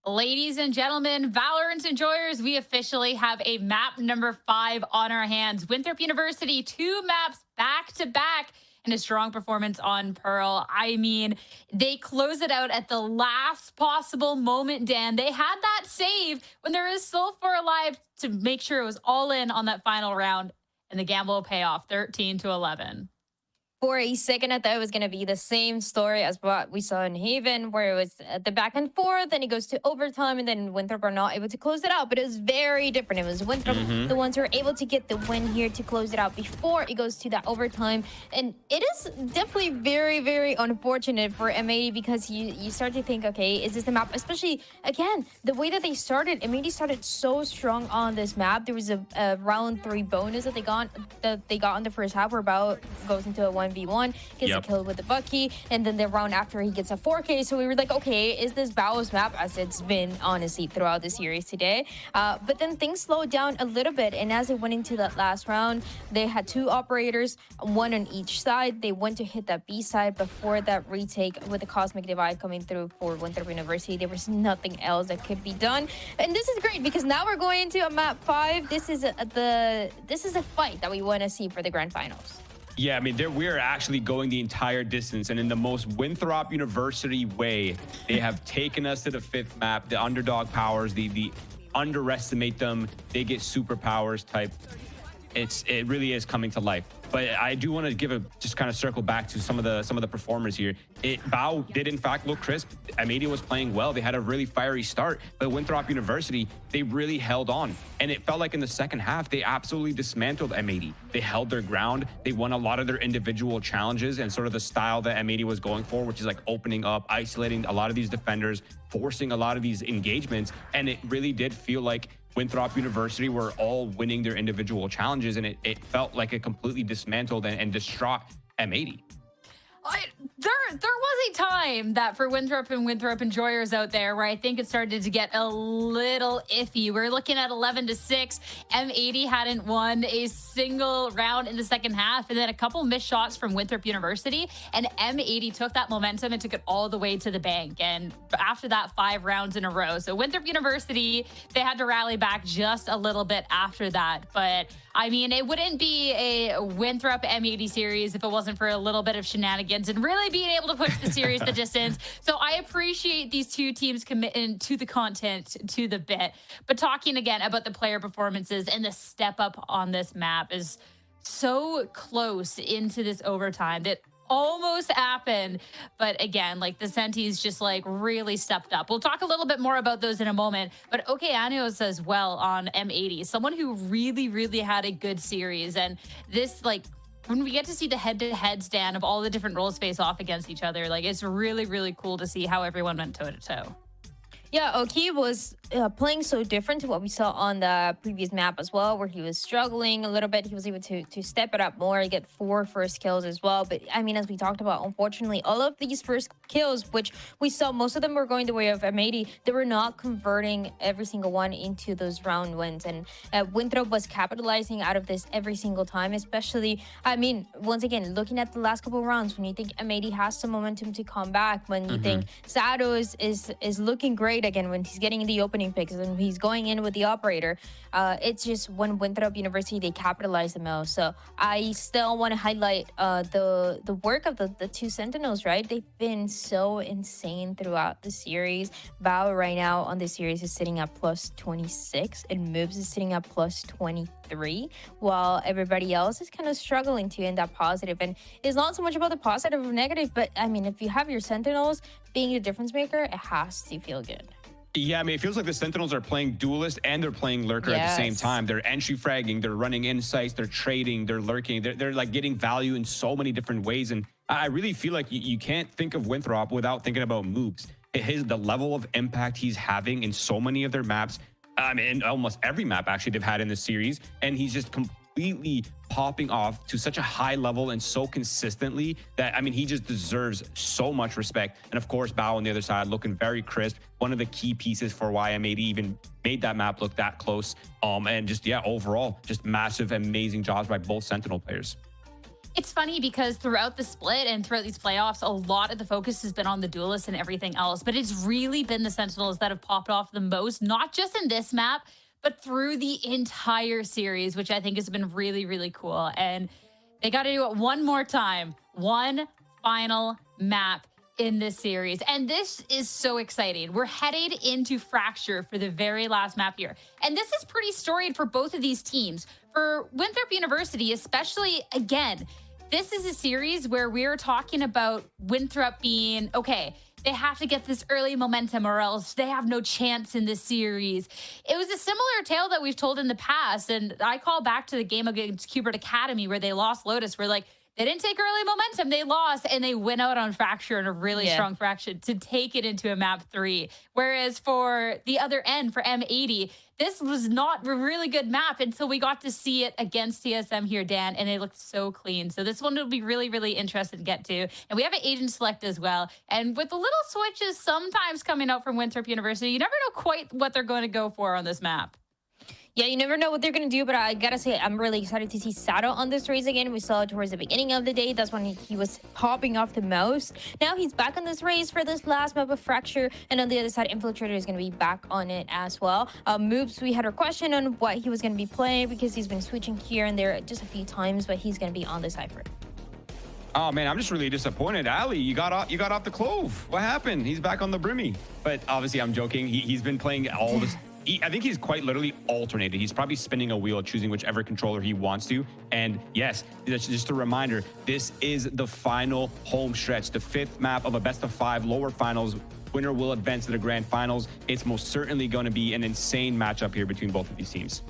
Ladies and gentlemen, Valorant enjoyers, we officially have a map number 5 on our hands. Winthrop University, 2 maps back to back, and a strong performance on Pearl. I mean, they close it out at the last possible moment, Dan. They had that save when there was still 4 alive to make sure it was all in on that final round, and the gamble will pay off, 13-11. For a second, I thought it was going to be the same story as what we saw in Haven, where it was the back and forth, then it goes to overtime, and then Winthrop are not able to close it out. But it was very different. It was Winthrop, the ones who were able to get the win here to close it out before it goes to that overtime. And it is definitely very, very unfortunate for M80 because you start to think, okay, is this the map? Especially, again, the way that they started, M80 started so strong on this map. There was a round 3 bonus that they got on the first half, where Bao goes into a 1v1, gets a kill with the Bucky, and then the round after he gets a 4K. So we were like, okay, is this Bao's map, as it's been honestly throughout the series today? But then things slowed down a little bit, and as they went into that last round, they had 2 operators, 1 on each side. They went to hit that B side before that retake with the Cosmic Divide coming through for Winthrop University. There was nothing else that could be done, and this is great because now we're going into a map 5. This is a fight that we want to see for the grand finals. Yeah, I mean, we are actually going the entire distance, and in the most Winthrop University way, they have taken us to the 5th map. The underdog powers, the underestimate them, they get superpowers type. It really is coming to life. But I do want to just kind of circle back to some of the performers here. Bao did in fact look crisp. M80 was playing well. They had a really fiery start, but Winthrop University, they really held on. And it felt like in the second half, they absolutely dismantled M80. They held their ground. They won a lot of their individual challenges and sort of the style that M80 was going for, which is like opening up, isolating a lot of these defenders, forcing a lot of these engagements. And it really did feel like Winthrop University were all winning their individual challenges, and it felt like it completely dismantled and distraught M80. There was a time that for Winthrop and Winthrop enjoyers out there where I think it started to get a little iffy. We're looking at 11-6. M80 hadn't won a single round in the second half, and then a couple missed shots from Winthrop University, and M80 took that momentum and took it all the way to the bank. And after that, 5 rounds in a row. So Winthrop University, they had to rally back just a little bit after that. But I mean, it wouldn't be a Winthrop M80 series if it wasn't for a little bit of shenanigans and really being able to push the series the distance. So I appreciate these 2 teams committing to the content, to the bit. But talking again about the player performances and the step up on this map is so close into this overtime that almost happened. But again, like the Sentis just like really stepped up. We'll talk a little bit more about those in a moment, but Okeanos as well on M80, someone who really, really had a good series. And this, like, when we get to see the head-to-head stand of all the different roles face off against each other, like, it's really, really cool to see how everyone went toe-to-toe. Yeah, Oki was playing so different to what we saw on the previous map as well, where he was struggling a little bit. He was able to step it up more, get 4 first kills as well. But I mean, as we talked about, unfortunately, all of these first kills, which we saw most of them were going the way of M80, they were not converting every single one into those round wins. And Winthrop was capitalizing out of this every single time, especially, I mean, once again, looking at the last couple of rounds, when you think M80 has some momentum to come back, when you think Zato is looking great again, when he's getting the opening picks and he's going in with the operator, it's just when Winthrop University, they capitalize the most. So I still want to highlight the work of the 2 Sentinels, right? They've been so insane throughout the series. Bao right now on the series is sitting at plus 26, and Moves is sitting at plus 23, while everybody else is kind of struggling to end that positive. And it's not so much about the positive or negative, but I mean, if you have your Sentinels being the difference maker, it has to feel good. Yeah, I mean, it feels like the Sentinels are playing Duelist and they're playing Lurker at the same time. They're entry fragging, they're running insights, they're trading, they're lurking, they're like getting value in so many different ways. And I really feel like you can't think of Winthrop without thinking about Moogs. The level of impact he's having in so many of their maps, in almost every map actually they've had in the series, and he's just completely popping off to such a high level and so consistently that, I mean, he just deserves so much respect. And of course, Bao on the other side looking very crisp, one of the key pieces for why M80 even made that map look that close. And just, yeah, overall, just massive, amazing jobs by both Sentinel players. It's funny because throughout the split and throughout these playoffs, a lot of the focus has been on the duelists and everything else, but it's really been the Sentinels that have popped off the most, not just in this map, but through the entire series, which I think has been really, really cool. And they got to do it one more time, one final map in this series. And this is so exciting. We're headed into Fracture for the very last map here. And this is pretty storied for both of these teams. For Winthrop University, especially, again, this is a series where we're talking about Winthrop being, okay, they have to get this early momentum or else they have no chance in this series. It was a similar tale that we've told in the past. And I call back to the game against Cubert Academy where they lost Lotus, where like, they didn't take early momentum, they lost, and they went out on Fracture in a really strong Fracture to take it into a map 3. Whereas for the other end, for M80, this was not a really good map until we got to see it against TSM here, Dan, and it looked so clean. So this one will be really, really interesting to get to. And we have an agent select as well. And with the little switches sometimes coming out from Winthrop University, you never know quite what they're going to go for on this map. Yeah, you never know what they're going to do, but I gotta say, I'm really excited to see Sato on this race again. We saw it towards the beginning of the day. That's when he was popping off the most. Now he's back on this race for this last map of Fracture, and on the other side, Infiltrator is going to be back on it as well. Moves, we had our question on what he was going to be playing because he's been switching here and there just a few times, but he's going to be on the Cypher. Oh man, I'm just really disappointed. Ali, you got off the Clove. What happened? He's back on the Brimmy. But obviously, I'm joking. He's been playing all this. I think he's quite literally alternated. He's probably spinning a wheel, choosing whichever controller he wants to. And yes, just a reminder, this is the final home stretch, the 5th map of a best-of-5 lower finals. Winner will advance to the grand finals. It's most certainly going to be an insane matchup here between both of these teams.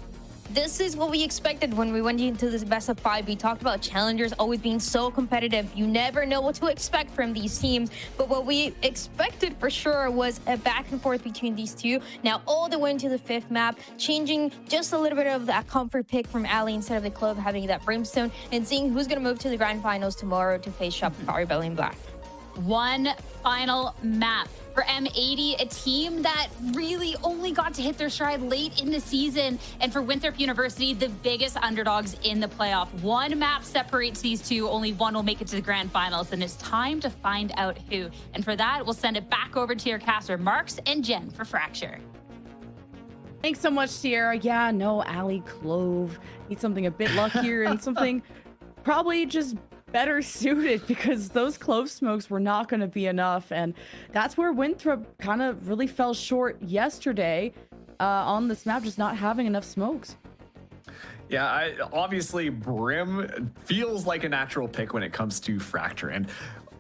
This is what we expected when we went into this best of 5. We talked about challengers always being so competitive. You never know what to expect from these teams. But what we expected for sure was a back and forth between these two. Now all the way into the 5th map, changing just a little bit of that comfort pick from Ali instead of the Clove having that Brimstone, and seeing who's going to move to the grand finals tomorrow to face Shopify Rebel in Black. One final map for M80, a team that really only got to hit their stride late in the season. And for Winthrop University, the biggest underdogs in the playoff. One map separates these two. Only one will make it to the grand finals. And it's time to find out who. And for that, we'll send it back over to your caster, Marks and Jen, for Fracture. Thanks so much, Sierra. Yeah, no, Ali Clove. Need something a bit luckier and something probably just better suited, because those Clove smokes were not going to be enough. And that's where Winthrop kind of really fell short yesterday on this map, just not having enough smokes. Yeah, obviously Brim feels like a natural pick when it comes to Fracture, and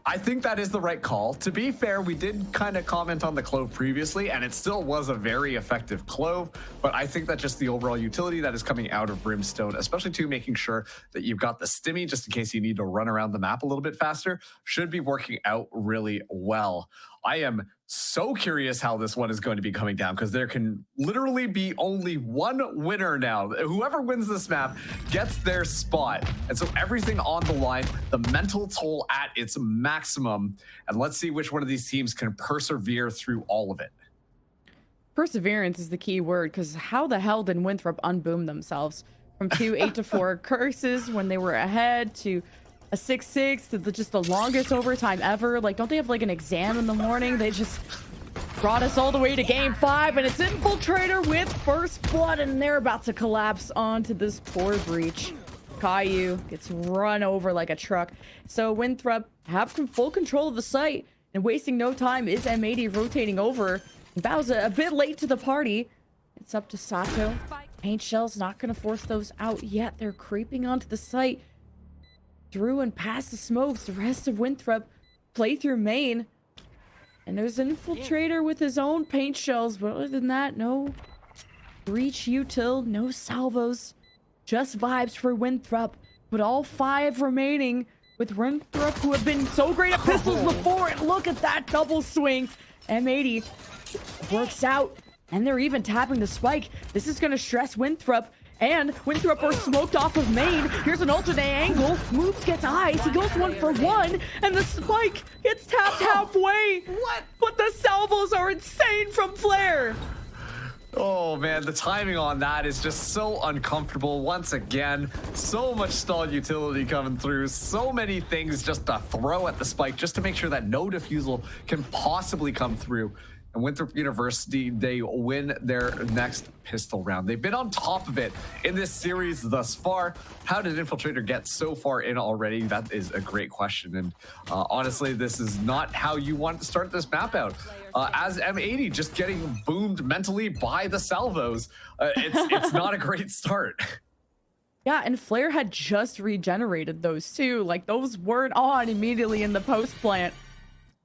I think that is the right call. To be fair, we did kind of comment on the Clove previously, and it still was a very effective Clove, but I think that just the overall utility that is coming out of Brimstone, especially to making sure that you've got the stimmy just in case you need to run around the map a little bit faster, should be working out really well. I am so curious how this one is going to be coming down, because there can literally be only one winner now. Whoever wins this map gets their spot. And so everything on the line, the mental toll at its maximum. And let's see which one of these teams can persevere through all of it. Perseverance is the key word, because how the hell did Winthrop unboom themselves from 8-4 curses when they were ahead to a 6-6 to just the longest overtime ever? Like, don't they have like an exam in the morning? They just brought us all the way to game 5, and it's Infiltrator with first blood, and they're about to collapse onto this poor breach. Caillou gets run over like a truck. So Winthrop have full control of the site, and wasting no time is M80 rotating over. Bowser a bit late to the party. It's up to Sato. Paint Shell's not going to force those out yet. They're creeping onto the site. Through and past the smokes, the rest of Winthrop play through main. And there's an Infiltrator with his own paint shells, but other than that, no breach util, no salvos, just vibes for Winthrop. But all 5 remaining with Winthrop, who have been so great at pistols before. And look at that double swing. M80 works out, and they're even tapping the spike. This is going to stress Winthrop. And Winthrop are smoked off of main. Here's an alternate angle. Moves gets eyes. He goes 1 for 1. And the spike gets tapped halfway. What? But the salvos are insane from Flare. Oh man, the timing on that is just so uncomfortable. Once again, so much stalled utility coming through, so many things just to throw at the spike just to make sure that no defusal can possibly come through. And Winthrop University, they win their next pistol round. They've been on top of it in this series thus far. How did Infiltrator get so far in already? That is a great question. And honestly, this is not how you want to start this map out. As M80 just getting boomed mentally by the salvos, it's not a great start. Yeah, and Flare had just regenerated those too. Like, those weren't on immediately in the post plant.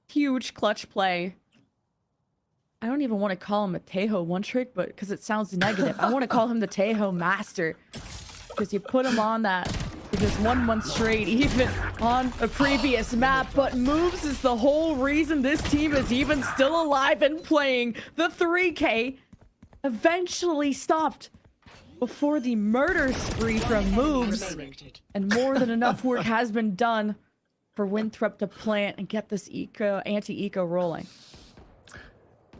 Huge clutch play. I don't even want to call him a Tejo one trick, but because it sounds negative. I want to call him the Tejo master. Because you put him on that for just 1 month straight, even on a previous map. But moves is the whole reason this team is even still alive and playing. The 3K eventually stopped before the murder spree from moves. And more than enough work has been done for Winthrop to plant and get this anti-eco rolling.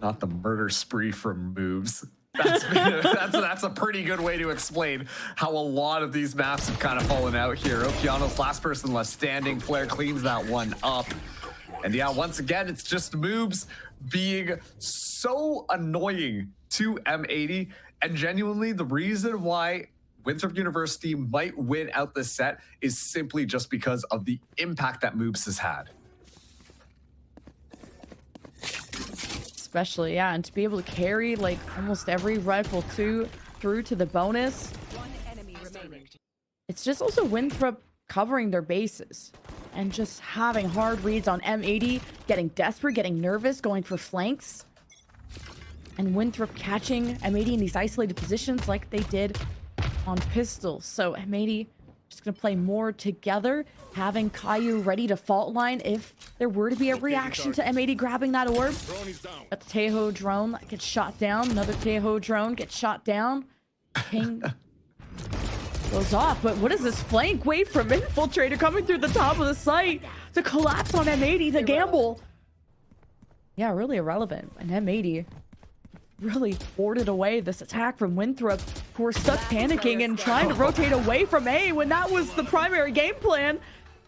Not the murder spree from moves. That's a pretty good way to explain how a lot of these maps have kind of fallen out here. Okeano's last person left standing. Flare cleans that one up. And yeah, once again, it's just moves being so annoying to M80. And genuinely, the reason why Winthrop University might win out this set is simply just because of the impact that moves has had. Especially, yeah, and to be able to carry like almost every rifle through to the bonus. It's just also Winthrop covering their bases and just having hard reads on M80, getting desperate, getting nervous, going for flanks. And Winthrop catching M80 in these isolated positions like they did on pistols. So M80 just gonna play more together, having Caillou ready to fault line if there were to be a reaction to M80 grabbing that orb. But the Tejo drone gets shot down. Another Tejo drone gets shot down. Ping goes off. But what is this flank wave from Infiltrator coming through the top of the site to collapse on M80? The gamble. Yeah, really irrelevant. And M80 really boarded away this attack from Winthrop, who were stuck panicking and trying to rotate away from A when that was the primary game plan,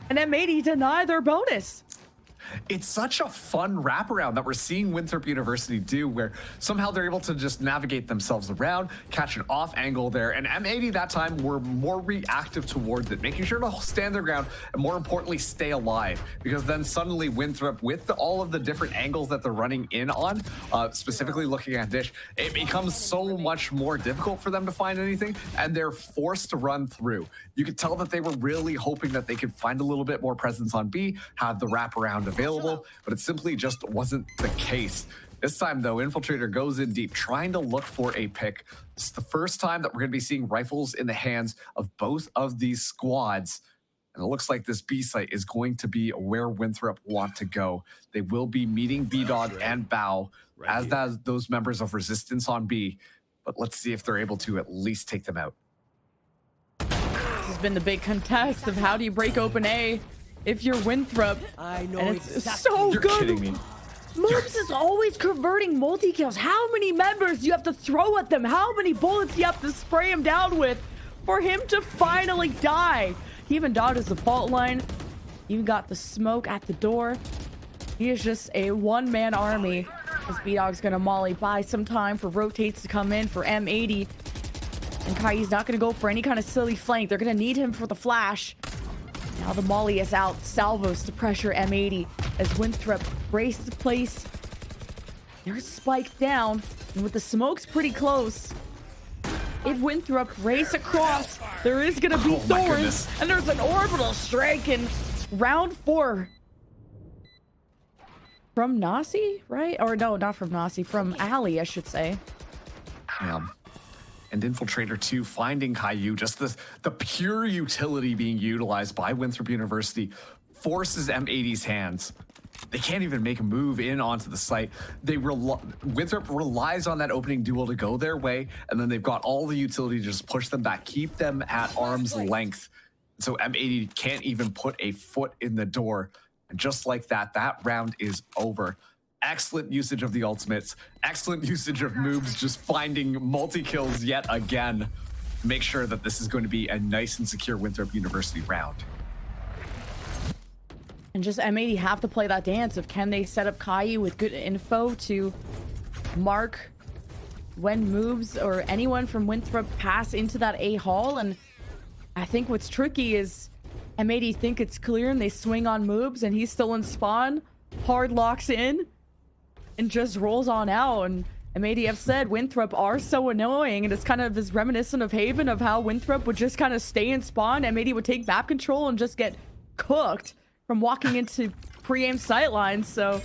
and M80 denied their bonus. It's such a fun wraparound that we're seeing Winthrop University do, where somehow they're able to just navigate themselves around, catch an off angle there, and M80 that time were more reactive towards it, making sure to stand their ground and more importantly stay alive, because then suddenly Winthrop, with all of the different angles that they're running in on, specifically looking at Dish, it becomes so much more difficult for them to find anything, and they're forced to run through. You could tell that they were really hoping that they could find a little bit more presence on B, have the wraparound available, but it simply just wasn't the case. This time, though, Infiltrator goes in deep, trying to look for a pick. It's the first time that we're going to be seeing rifles in the hands of both of these squads. And it looks like this B site is going to be where Winthrop want to go. They will be meeting B-Dog and Bao as those members of Resistance on B. But let's see if they're able to at least take them out. This has been the big contest of how do you break open A if you're Winthrop. I know And it's exactly. so You're good. kidding me. Moves is always converting multi-kills. How many members do you have to throw at them? How many bullets do you have to spray him down with for him to finally die? He even dodges the fault line. Even got the smoke at the door. He is just a one-man army. As B-Dog's gonna molly, buy some time for rotates to come in for M80. And Kai's not gonna go for any kind of silly flank. They're gonna need him for the flash. Now the molly is out. Salvos to pressure M80 as Winthrop brace the place. They're spiked down, and with the smokes pretty close, if Winthrop race across, there is gonna be Oh my thorns, goodness. and there's an orbital strike in round 4. From Nasi, right? Or no, not from Nasi, from Ali, I should say. And Infiltrator 2 finding Caillou, just the pure utility being utilized by Winthrop University forces M80's hands. They can't even make a move in onto the site. Winthrop relies on that opening duel to go their way, and then they've got all the utility to just push them back, keep them at arm's length. So M80 can't even put a foot in the door. And just like that, that round is over. excellent usage of the ultimates, excellent usage of moves, just finding multi-kills yet again. Make sure that this is going to be a nice and secure Winthrop University round. And just M80 have to play that dance of can they set up Caillou with good info to mark when moves or anyone from Winthrop pass into that A hall. And I think what's tricky is M80 think it's clear and they swing on moves and he's still in spawn, hard locks in and just rolls on out. And M80 have said Winthrop are so annoying, and it's kind of is reminiscent of Haven, of how Winthrop would just kind of stay in spawn. M80 would take map control and just get cooked from walking into pre-aim sight lines. So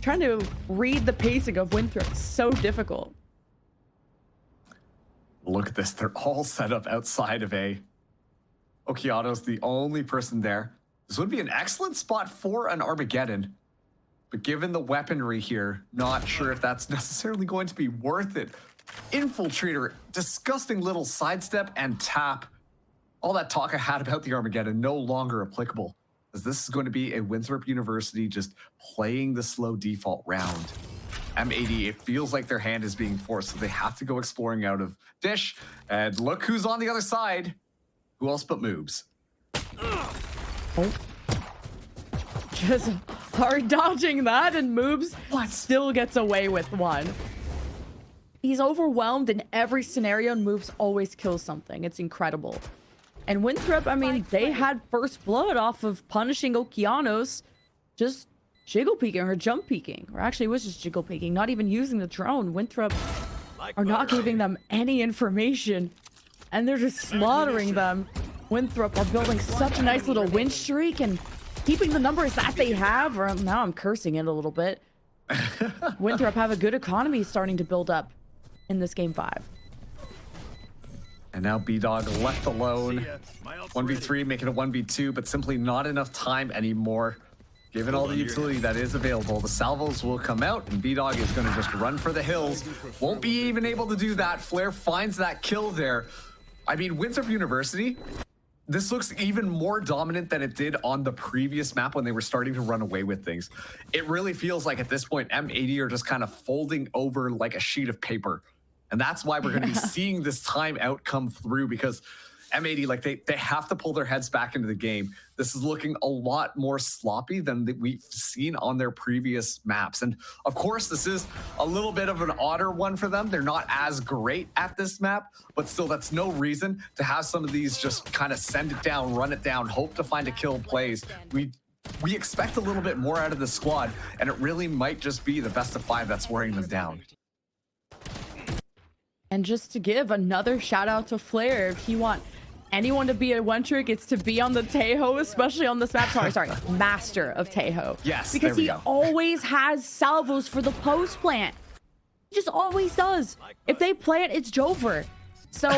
trying to read the pacing of Winthrop is so difficult. Look at this. They're all set up outside of A. Okeano's the only person there. This would be an excellent spot for an Armageddon. But given the weaponry here, not sure if that's necessarily going to be worth it. Infiltrator, disgusting little sidestep and tap. All that talk I had about the Armageddon no longer applicable, as this is going to be a Winthrop University just playing the slow default round. M80, it feels like their hand is being forced, so they have to go exploring out of Dish. And look who's on the other side. Who else but Moobs? Oh. Just hard dodging that, and Moobs still gets away with one. He's overwhelmed in every scenario, and Moobs always kills something. It's incredible. And Winthrop, I mean, they had first blood off of punishing Okeanos, just jiggle peeking or jump peeking. Or actually, it was just jiggle peeking, not even using the drone. Winthrop are not giving them any information, and they're just slaughtering them. Winthrop are building such a nice little win streak and keeping the numbers that they have. Or now I'm cursing it a little bit. Winthrop have a good economy starting to build up in this game 5. And now B-Dog left alone. 1v3, making a 1v2, but simply not enough time anymore. Given all the utility that is available, the salvos will come out, and B-Dog is going to just run for the hills. Won't be even able to do that. Flair finds that kill there. I mean, Winthrop University, this looks even more dominant than it did on the previous map when they were starting to run away with things. It really feels like at this point, M80 are just kind of folding over like a sheet of paper. And that's why we're going to be seeing this timeout come through, because M80, like they have to pull their heads back into the game. This is looking a lot more sloppy than we've seen on their previous maps. And of course, this is a little bit of an odder one for them. They're not as great at this map, but still, that's no reason to have some of these just kind of send it down, run it down, hope to find a kill plays. We expect a little bit more out of the squad, and it really might just be the best of 5 that's wearing them down. And just to give another shout out to Flair, if you want anyone to be a one trick, it's to be on the Tejo, especially on this map. Sorry, Master of Tejo. Yes, because he always has salvos for the post plant. He just always does. If they plant, it's Jover. So,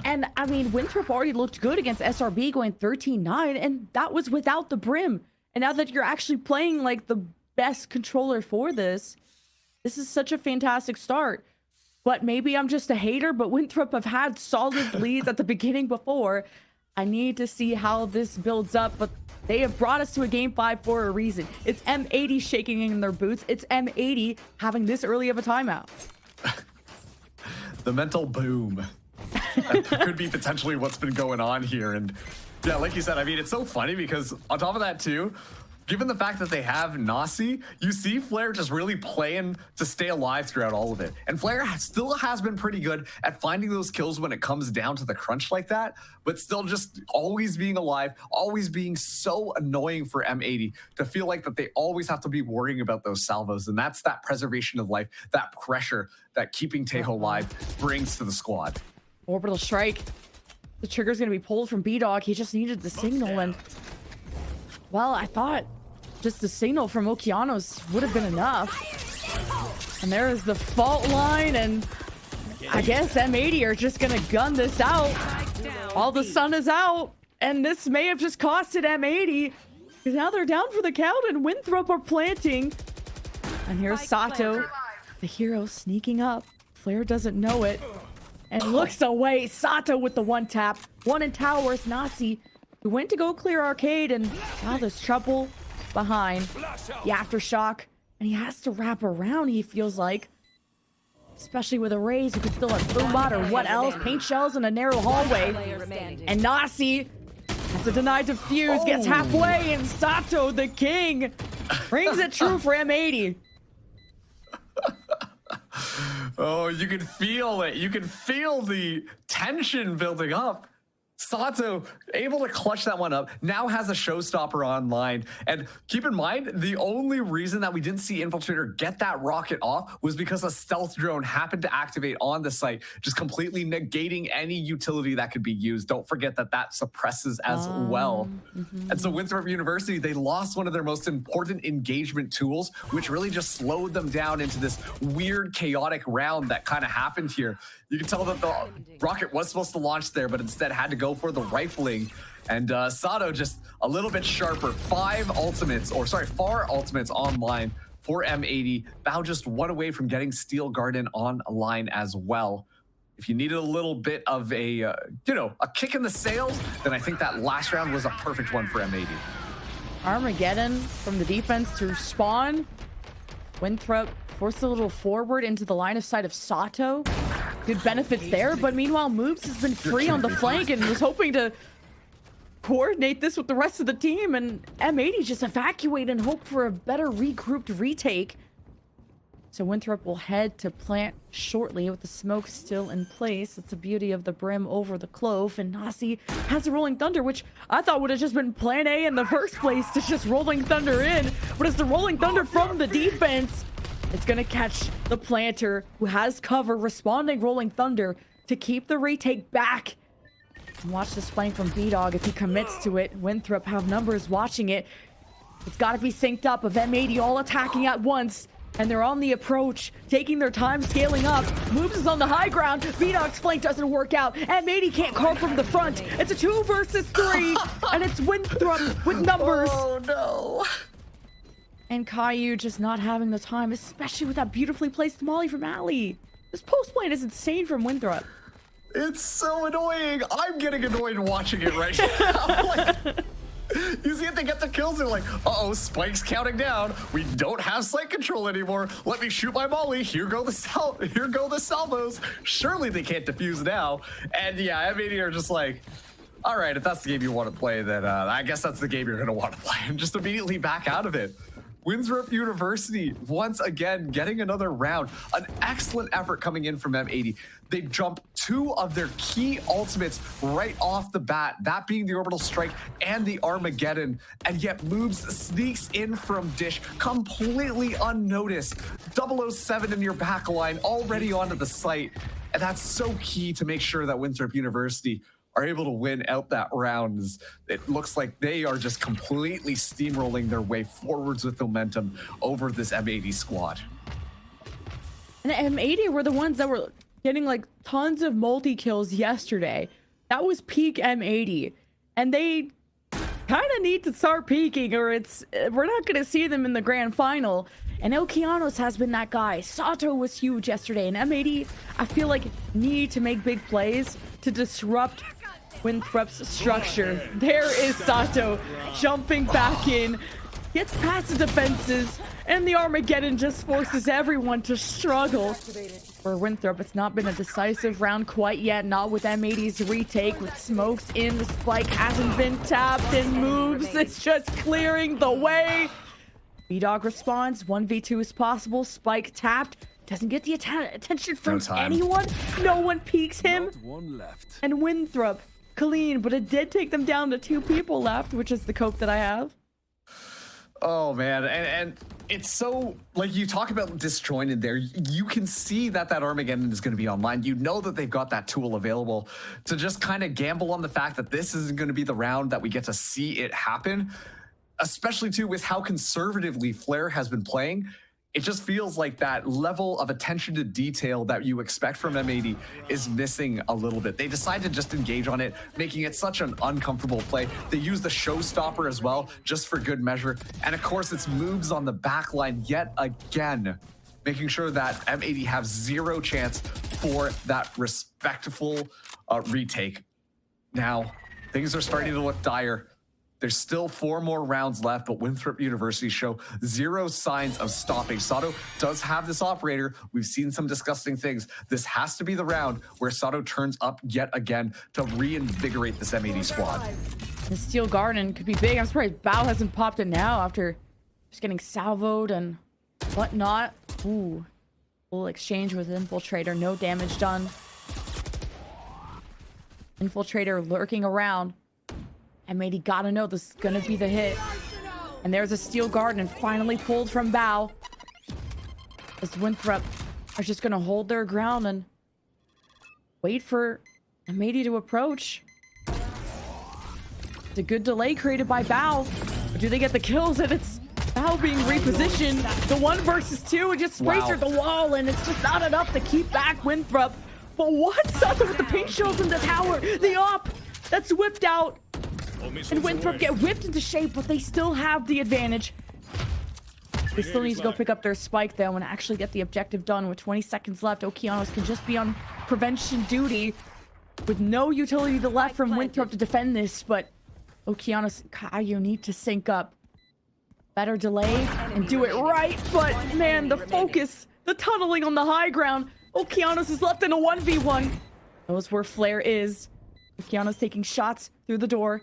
and I mean, Winthrop already looked good against SRB going 13-9, and that was without the Brim. And now that you're actually playing like the best controller for this is such a fantastic start. But maybe I'm just a hater, but Winthrop have had solid leads at the beginning before. I need to see how this builds up, but they have brought us to a game 5 for a reason. It's M80 shaking in their boots. It's M80 having this early of a timeout. The mental boom. That could be potentially what's been going on here. And yeah, like you said, I mean, it's so funny because on top of that too, given the fact that they have Nasi, you see Flair just really playing to stay alive throughout all of it. And Flair still has been pretty good at finding those kills when it comes down to the crunch like that, but still just always being alive, always being so annoying for M80 to feel like that they always have to be worrying about those salvos. And that's that preservation of life, that pressure that keeping Tejo alive brings to the squad. Orbital strike. The trigger's going to be pulled from B-Dog. He just needed the signal, and well, I thought just the signal from Okeanos would have been enough. And there is the fault line, and I guess M80 are just gonna gun this out. All the sun is out, and this may have just costed M80, because now they're down for the count, and Winthrop are planting. And here's Sato, the hero, sneaking up. Flair doesn't know it, and looks away. Sato with the one tap. One in towers. Nasi, who went to go clear arcade, and now there's trouble behind the aftershock, and he has to wrap around, he feels like. Especially with a Raze who could still have Boombot or what else, paint shells in a narrow hallway. And Nasi has to deny defuse, gets halfway, and Sato, the king, brings it true for M80. Oh, you can feel it. You can feel the tension building up. Sato able to clutch that one up, now has a showstopper online. And keep in mind, the only reason that we didn't see Infiltrator get that rocket off was because a stealth drone happened to activate on the site, just completely negating any utility that could be used. Don't forget that that suppresses as well. And so Winthrop University, they lost one of their most important engagement tools, which really just slowed them down into this weird, chaotic round that kind of happened here. You can tell that the rocket was supposed to launch there, but instead had to go for the rifling. And Sato just a little bit sharper. 5 ultimates, or sorry, 4 ultimates online for M80. Bao just one away from getting Steel Garden online as well. If you needed a little bit of a, you know, a kick in the sails, then I think that last round was a perfect one for M80. Armageddon from the defense to spawn. Winthrop forced a little forward into the line of sight of Sato. Good benefits there, but meanwhile, Moobs has been free on the flank and was hoping to coordinate this with the rest of the team, and M80 just evacuate and hope for a better regrouped retake. So Winthrop will head to plant shortly with the smoke still in place. It's the beauty of the brim over the clove, and Nasi has a Rolling Thunder, which I thought would have just been plan A in the first place, to just Rolling Thunder in, but it's the Rolling Thunder from the defense. It's gonna catch the planter, who has cover, responding Rolling Thunder to keep the retake back. And watch this flank from B-Dog if he commits to it. Winthrop have numbers watching it. It's gotta be synced up of M80 all attacking at once. And they're on the approach, taking their time, scaling up. Moves is on the high ground. B-Dog's flank doesn't work out. M80 can't call from the front. It's a 2 versus 3, and it's Winthrop with numbers. Oh no. And Caillou just not having the time, especially with that beautifully placed molly from Ali. This post play is insane from Winthrop. It's so annoying. I'm getting annoyed watching it right now. Like, you see if they get the kills, they're like, uh-oh, Spike's counting down. We don't have sight control anymore. Let me shoot my molly. Here go the salvos. Surely they can't defuse now. And yeah, M80 are just like, all right, if that's the game you want to play, then I guess that's the game you're going to want to play. And just immediately back out of it. Winthrop University, once again, getting another round. An excellent effort coming in from M80. They jump 2 of their key ultimates right off the bat, that being the Orbital Strike and the Armageddon. And yet Moobs sneaks in from Dish, completely unnoticed. 007 in your back line, already onto the site. And that's so key to make sure that Winthrop University are able to win out that round. It looks like they are just completely steamrolling their way forwards with momentum over this M80 squad. And M80 were the ones that were getting like tons of multi-kills yesterday. That was peak M80. And they kind of need to start peaking, or we're not going to see them in the grand final. And Okeanos has been that guy. Sato was huge yesterday. And M80, I feel like, need to make big plays to disrupt Winthrop's structure. There is Sato jumping back in, gets past the defenses, and the Armageddon just forces everyone to struggle. For Winthrop, it's not been a decisive round quite yet, not with M80's retake, with smokes in, the spike hasn't been tapped, and Moves, it's just clearing the way. B-Dog responds, 1v2 is possible, spike tapped, doesn't get the attention from anyone, no one peeks him, and Winthrop clean, but it did take them down to 2 people left, which is the cope that I have. Oh man, and it's so, like, you talk about disjointed there, you can see that Armageddon is going to be online. You know that they've got that tool available to just kind of gamble on the fact that this isn't going to be the round that we get to see it happen, especially too with how conservatively Flare has been playing. It just feels like that level of attention to detail that you expect from M80 is missing a little bit. They decide to just engage on it, making it such an uncomfortable play. They use the showstopper as well, just for good measure. And of course, it's Moves on the back line yet again, making sure that M80 have 0 chance for that respectful retake. Now, things are starting to look dire. There's still 4 more rounds left, but Winthrop University show 0 signs of stopping. Sato does have this operator. We've seen some disgusting things. This has to be the round where Sato turns up yet again to reinvigorate this M80 squad. The Steel Garden could be big. I'm surprised Bao hasn't popped it now after just getting salvoed and whatnot. Ooh. Full exchange with Infiltrator. No damage done. Infiltrator lurking around. M80 gotta know this is gonna be the hit. And there's a Steel Garden finally pulled from Bao. As Winthrop are just gonna hold their ground and wait for M80 to approach. It's a good delay created by Bao. But do they get the kills? And it's Bao being repositioned. The 1 versus 2 and just sprays through the wall, and it's just not enough to keep back Winthrop. But what? Sato with the paint shells in the tower. The op that's whipped out. And Winthrop get whipped into shape, but they still have the advantage. They still need to go pick up their spike though and actually get the objective done with 20 seconds left. Okeanos can just be on prevention duty with no utility to left from Winthrop to defend this, but Okeanos and Kaio need to sync up. Better delay and do it right, but man, the focus, the tunneling on the high ground. Okeanos is left in a 1v1. Knows where Flare is. Okeanos taking shots through the door.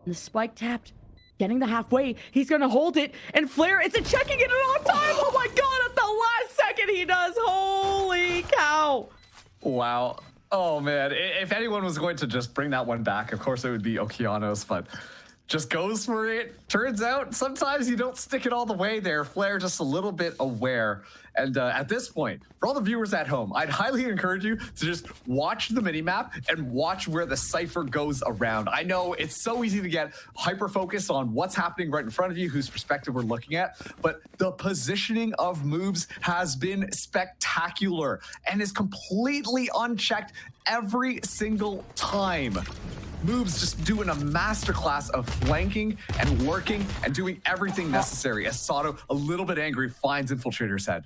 And the spike tapped, getting the halfway. He's gonna hold it, and Flare isn't checking it on time. Oh my god, at the last second he does. Holy cow. Wow. Oh man, if anyone was going to just bring that one back, of course it would be Okeanos, but just goes for it. Turns out sometimes you don't stick it all the way there. Flare just a little bit aware. And at this point, for all the viewers at home, I'd highly encourage you to just watch the minimap and watch where the cipher goes around. I know it's so easy to get hyper-focused on what's happening right in front of you, whose perspective we're looking at, but the positioning of moves has been spectacular and is completely unchecked every single time. Moves just doing a masterclass of flanking and lurking and doing everything necessary as Sato, a little bit angry, finds Infiltrator's head.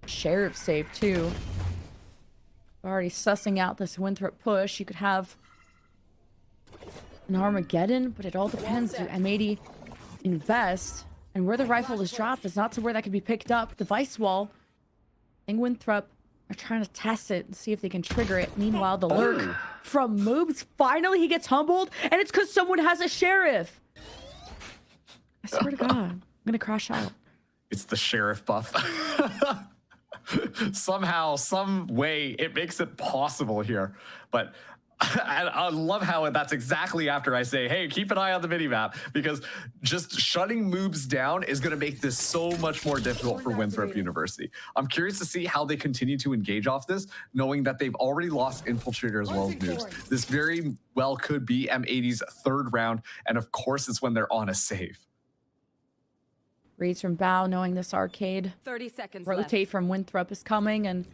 Sheriff save too. Already sussing out this Winthrop push. You could have an Armageddon, but it all depends. Do M80 invest? And where the rifle is dropped is not to where that could be picked up. Device wall. I think Winthrop are trying to test it and see if they can trigger it. Meanwhile, the lurk from Moobs, finally he gets humbled, and it's because someone has a sheriff. I swear to God, I'm gonna crash out. It's the sheriff buff. Somehow, some way, it makes it possible here. But I love how that's exactly after I say, hey, keep an eye on the minimap, because just shutting moves down is going to make this so much more difficult for Winthrop University. I'm curious to see how they continue to engage off this, knowing that they've already lost Infiltrator as well as moves. This very well could be M80's 3rd round, and of course it's when they're on a save. Reads from Bao, knowing this arcade 30 seconds rotate left. from Winthrop is coming, and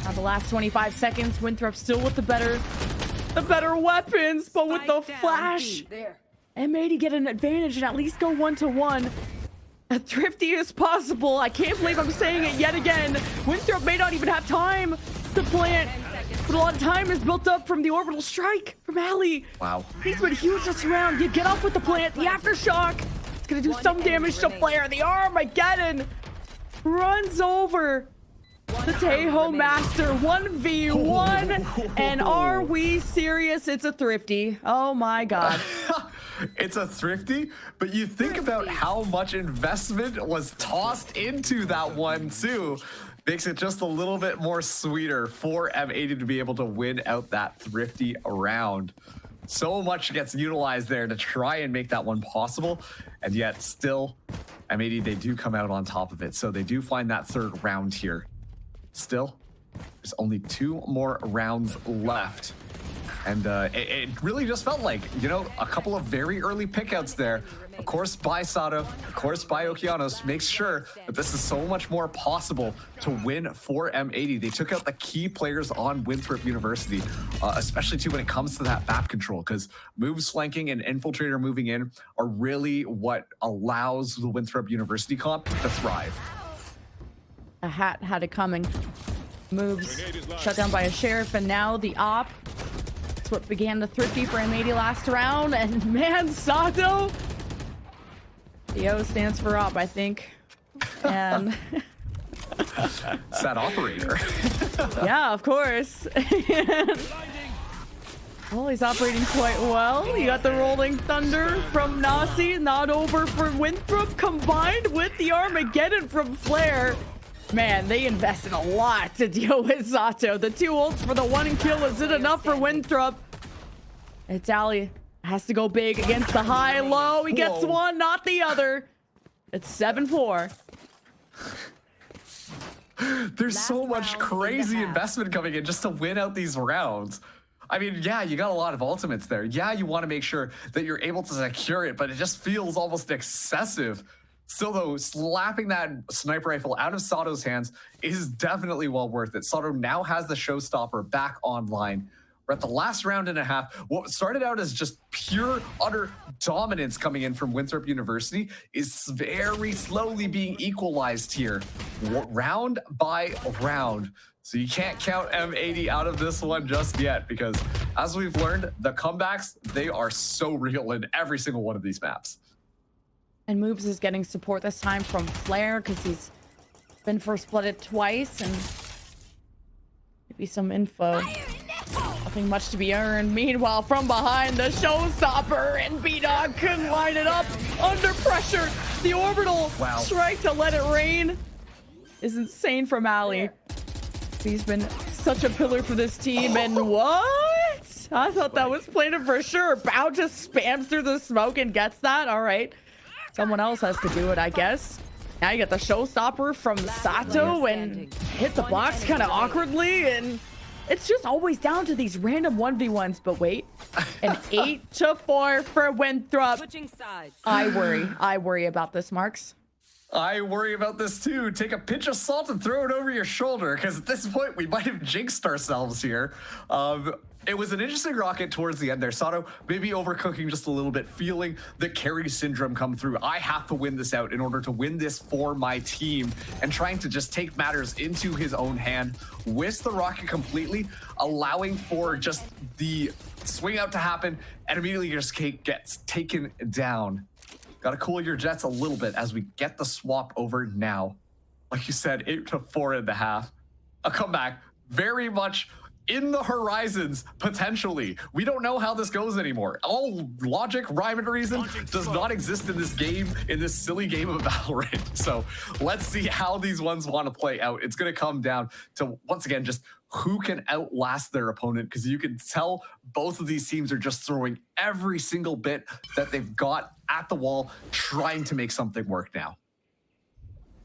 now the last 25 seconds, Winthrop still with the better weapons, but with the flash, M80 get an advantage and at least go 1-to-1. As thrifty as possible. I can't believe I'm saying it yet again. Winthrop may not even have time to plant, but a lot of time is built up from the orbital strike from Ali. Wow. He's been huge this round. You get off with the plant, the aftershock. It's gonna do some damage to Flare. The Armageddon runs over the Tejo Master. 1v1. And are we serious? It's a thrifty. Oh my God. It's a thrifty, but you think about how much investment was tossed into that one too. Makes it just a little bit more sweeter for M80 to be able to win out that thrifty round. So much gets utilized there to try and make that one possible, and yet still, M80, they do come out on top of it. So they do find that 3rd round here. Still, there's only 2 more rounds left. And it really just felt like, you know, a couple of very early pickouts there. Of course, by Sato, of course, by Okeanos, makes sure that this is so much more possible to win for M80. They took out the key players on Winthrop University, especially too when it comes to that map control, because moves flanking and Infiltrator moving in are really what allows the Winthrop University comp to thrive. A hat had it coming. Moves shut down by a sheriff, and now the op That's what began the thrifty for M80 last round. And man, Sato. The O stands for up, I think. And It's that operator. yeah, of course. Well, he's operating quite well. You got the rolling thunder from Nasi, not over for Winthrop, combined with the Armageddon from Flare. Man, they invested a lot to deal with Sato. The 2 ults for the 1 kill. Is it enough for Winthrop? It's Ali. Has to go big against the high-low. He gets one, not the other. It's 7-4. There's so much crazy investment coming in just to win out these rounds. I mean, yeah, you got a lot of ultimates there. Yeah, you want to make sure that you're able to secure it, but it just feels almost excessive. Still, though, slapping that sniper rifle out of Sato's hands is definitely well worth it. Sato now has the showstopper back online. We're at the last round and a half. What started out as just pure, utter dominance coming in from Winthrop University is very slowly being equalized here, round by round. So you can't count M80 out of this one just yet, because as we've learned, the comebacks, they are so real in every single one of these maps. And Moobs is getting support this time from Flare because he's been first blooded twice, and maybe some info. Nothing much to be earned. Meanwhile, from behind, the showstopper, and B-Dog couldn't line it up. Under pressure, the orbital strike to let it rain is insane from Ali. He's been such a pillar for this team, and what? I thought that was plain for sure. Bao just spams through the smoke and gets that. All right. Someone else has to do it, I guess. Now you get the showstopper from Sato and hit the box kind of awkwardly, and it's just always down to these random 1v1s. But wait, an 8-4 for Winthrop. I worry about this, Marks. I worry about this too. Take a pinch of salt and throw it over your shoulder, because at this point we might have jinxed ourselves here. It was an interesting rocket towards the end there. Sato maybe overcooking just a little bit, feeling the carry syndrome come through. I have to win this out in order to win this for my team, and trying to just take matters into his own hand. Whiffs the rocket completely, allowing for just the swing out to happen, and immediately just gets taken down. Got to cool your jets a little bit as we get the swap over now. Like you said, 8-4.5. A comeback very much in the horizons, potentially. We don't know how this goes anymore. All logic, rhyme, and reason does not exist in this game, in this silly game of Valorant. So let's see how these ones want to play out. It's going to come down to, once again, just who can outlast their opponent, because you can tell both of these teams are just throwing every single bit that they've got at the wall, trying to make something work now.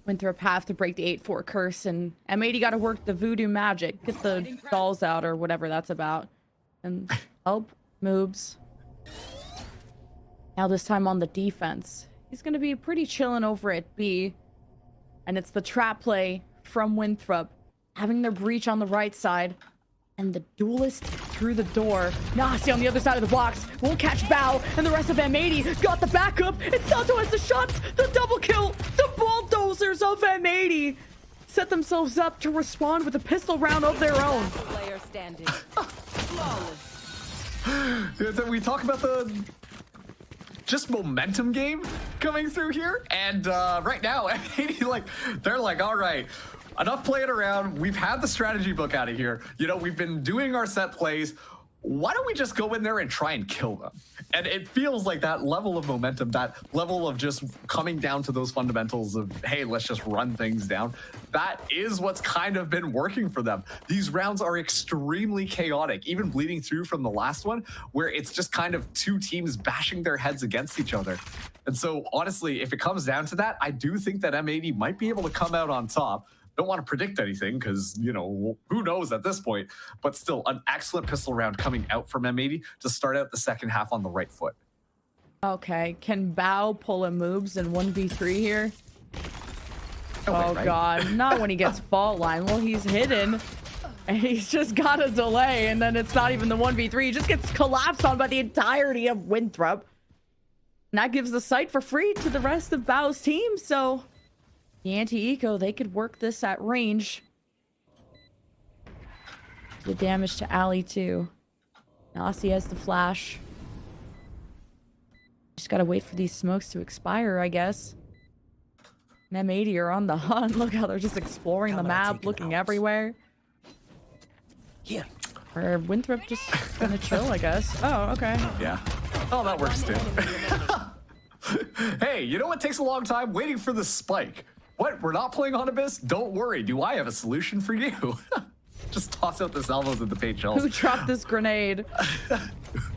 Winthrop have to break the 8-4 curse, and M80 got to work the voodoo magic, get the dolls out or whatever that's about, and help Moobs. Now this time on the defense, he's going to be pretty chilling over at B, and it's the trap play from Winthrop, having their breach on the right side, and the duelist through the door. Nasi on the other side of the box won't catch Bao, and the rest of M80 got the backup. And Sato has the shots, the double kill. The bulldozers of M80 set themselves up to respond with a pistol round of their own. Player standing. We talk about the just momentum game coming through here, and right now M80, they're like, all right, enough playing around. We've had the strategy book out of here. You know, we've been doing our set plays. Why don't we just go in there and try and kill them? And it feels like that level of momentum, that level of just coming down to those fundamentals of, hey, let's just run things down. That is what's kind of been working for them. These rounds are extremely chaotic, even bleeding through from the last one, where it's just kind of two teams bashing their heads against each other. And so, honestly, if it comes down to that, I do think that M80 might be able to come out on top. Don't want to predict anything because, you know, who knows at this point, but still an excellent pistol round coming out from M80 to start out the second half on the right foot. Okay, can Bao pull a Moobs in 1v3 here? Oh, right. God, not when he gets fault line. Well, he's hidden and he's just got a delay, and then it's not even the 1v3. He just gets collapsed on by the entirety of Winthrop. And that gives the site for free to the rest of Bao's team, so the anti-eco, they could work this at range. The damage to Ali too. Aussie has the flash. Just gotta wait for these smokes to expire, I guess. And M80 are on the hunt. Look how they're just exploring the map, looking everywhere. Here. Or Winthrop just gonna chill, I guess. Oh, okay. Yeah. Oh, that works too. Hey, you know what takes a long time? Waiting for the spike. What? We're not playing on Abyss? Don't worry. Do I have a solution for you? Just toss out the salvos at the paint shells. Who dropped this grenade?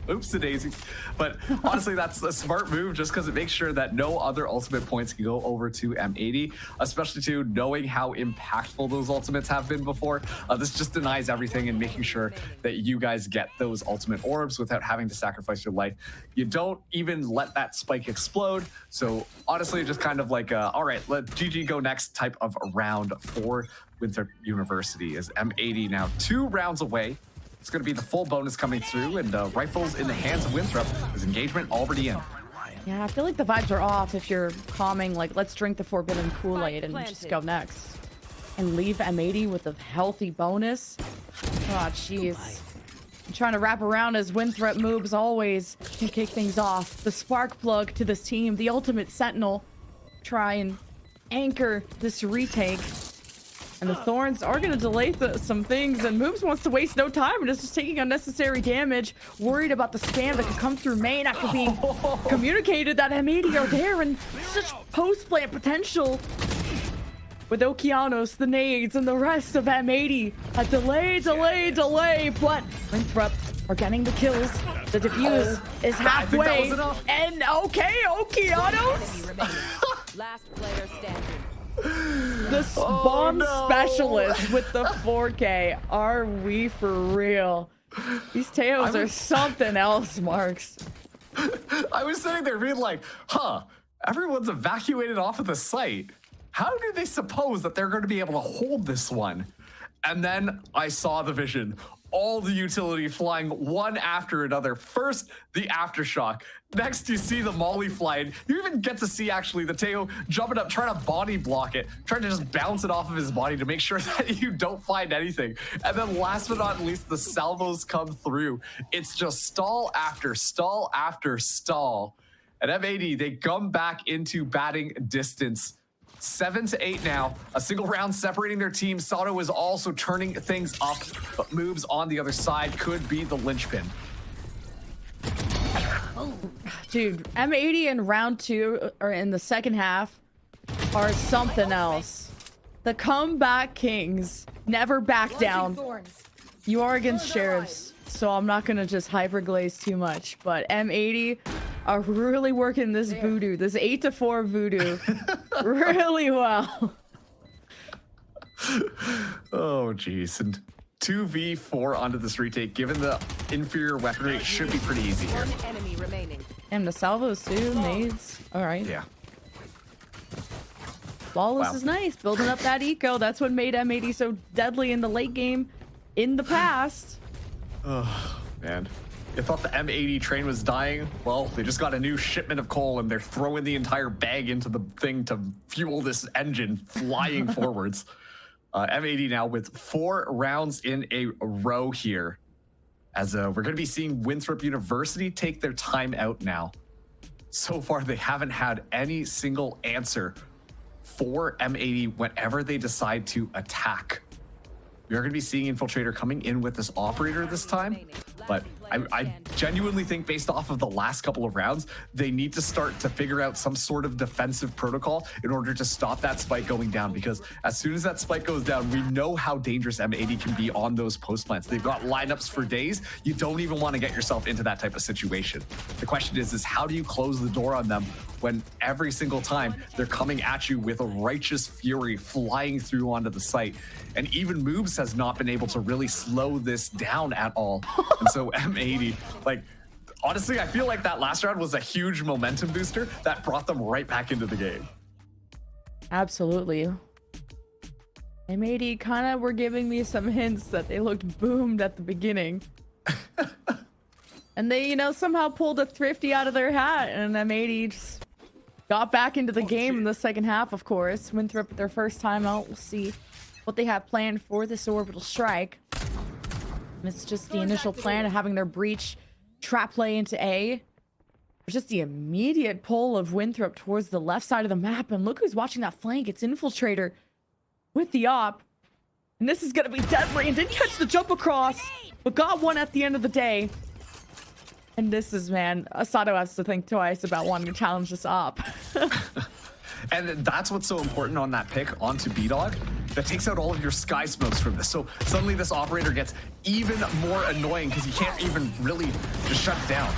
Oops, daisies. But honestly, that's a smart move just because it makes sure that no other ultimate points can go over to M80, especially to knowing how impactful those ultimates have been before. This just denies everything and making sure that you guys get those ultimate orbs without having to sacrifice your life. You don't even let that spike explode. So honestly, just kind of like, all right, let GG go next type of round for Winthrop University. Is M80 now 2 rounds away. It's going to be the full bonus coming through, and rifles in the hands of Winthrop. His engagement already in. Yeah, I feel like the vibes are off if you're calming, like, let's drink the forbidden Kool-Aid and just go next. And leave M80 with a healthy bonus. Oh, jeez. I'm trying to wrap around as Winthrop moves always can kick things off. The spark plug to this team, the ultimate sentinel. Try and anchor this retake. And the Thorns are going to delay some things, and Moobs wants to waste no time and is just taking unnecessary damage, worried about the spam that could come through main after being communicated that M80 are there, and such post-plant potential. With Okeanos, the nades, and the rest of M80. A delay, but Winthrop are getting the kills. The defuse is halfway, and okay, Okeanos! Last player standing. The bomb specialist with the 4K. Are we for real? These Teos are something else, Marks. I was sitting there being like, everyone's evacuated off of the site. How do they suppose that they're going to be able to hold this one? And then I saw the vision. All the utility flying one after another. First, the aftershock. Next, you see the molly flying. You even get to see, actually, the Teo jumping up, trying to body block it, trying to just bounce it off of his body to make sure that you don't find anything. And then last but not least, the salvos come through. It's just stall after stall after stall. At M80, they come back into batting distance. 7 to 8 now. A single round separating their team. Sato is also turning things up, but moves on the other side could be the linchpin. Dude, M80 in round 2 or in the second half are something else. The comeback kings never back down. You are against sheriffs, so I'm not gonna just hyperglaze too much, but M80 are really working this voodoo, this 8-4 voodoo really well. Oh, geez. And 2v4 onto this retake, given the inferior weaponry, it should be pretty easy here. One enemy remaining. And the salvos too, nades. All right. Yeah. Flawless is nice, building up that eco. That's what made M80 so deadly in the late game in the past. Oh, man. They thought the M80 train was dying. Well, they just got a new shipment of coal and they're throwing the entire bag into the thing to fuel this engine flying forwards. M80 now with 4 rounds in a row here. As we're going to be seeing Winthrop University take their time out now. So far, they haven't had any single answer for M80 whenever they decide to attack. We are going to be seeing Infiltrator coming in with this operator this time, but I genuinely think based off of the last couple of rounds, they need to start to figure out some sort of defensive protocol in order to stop that spike going down, because as soon as that spike goes down, we know how dangerous M80 can be on those post plants. They've got lineups for days. You don't even want to get yourself into that type of situation. The question is how do you close the door on them when every single time they're coming at you with a righteous fury flying through onto the site? And even Moobs has not been able to really slow this down at all. And so M80, like, honestly, I feel like that last round was a huge momentum booster that brought them right back into the game. Absolutely. M80 kind of were giving me some hints that they looked boomed at the beginning. And they, you know, somehow pulled a thrifty out of their hat, and M80 just got back into the game in the second half, of course. Winthrop their first time out. We'll see what they have planned for this orbital strike. It's just the initial plan of having their breach trap play into A. There's just the immediate pull of Winthrop towards the left side of the map. And look who's watching that flank. It's Infiltrator with the op. And this is going to be deadly. And didn't catch the jump across, but got one at the end of the day. And this is, man, Asado has to think twice about wanting to challenge this op. And that's what's so important on that pick onto B-Dog. That takes out all of your sky smokes from this. So suddenly this operator gets even more annoying because he can't even really just shut it down.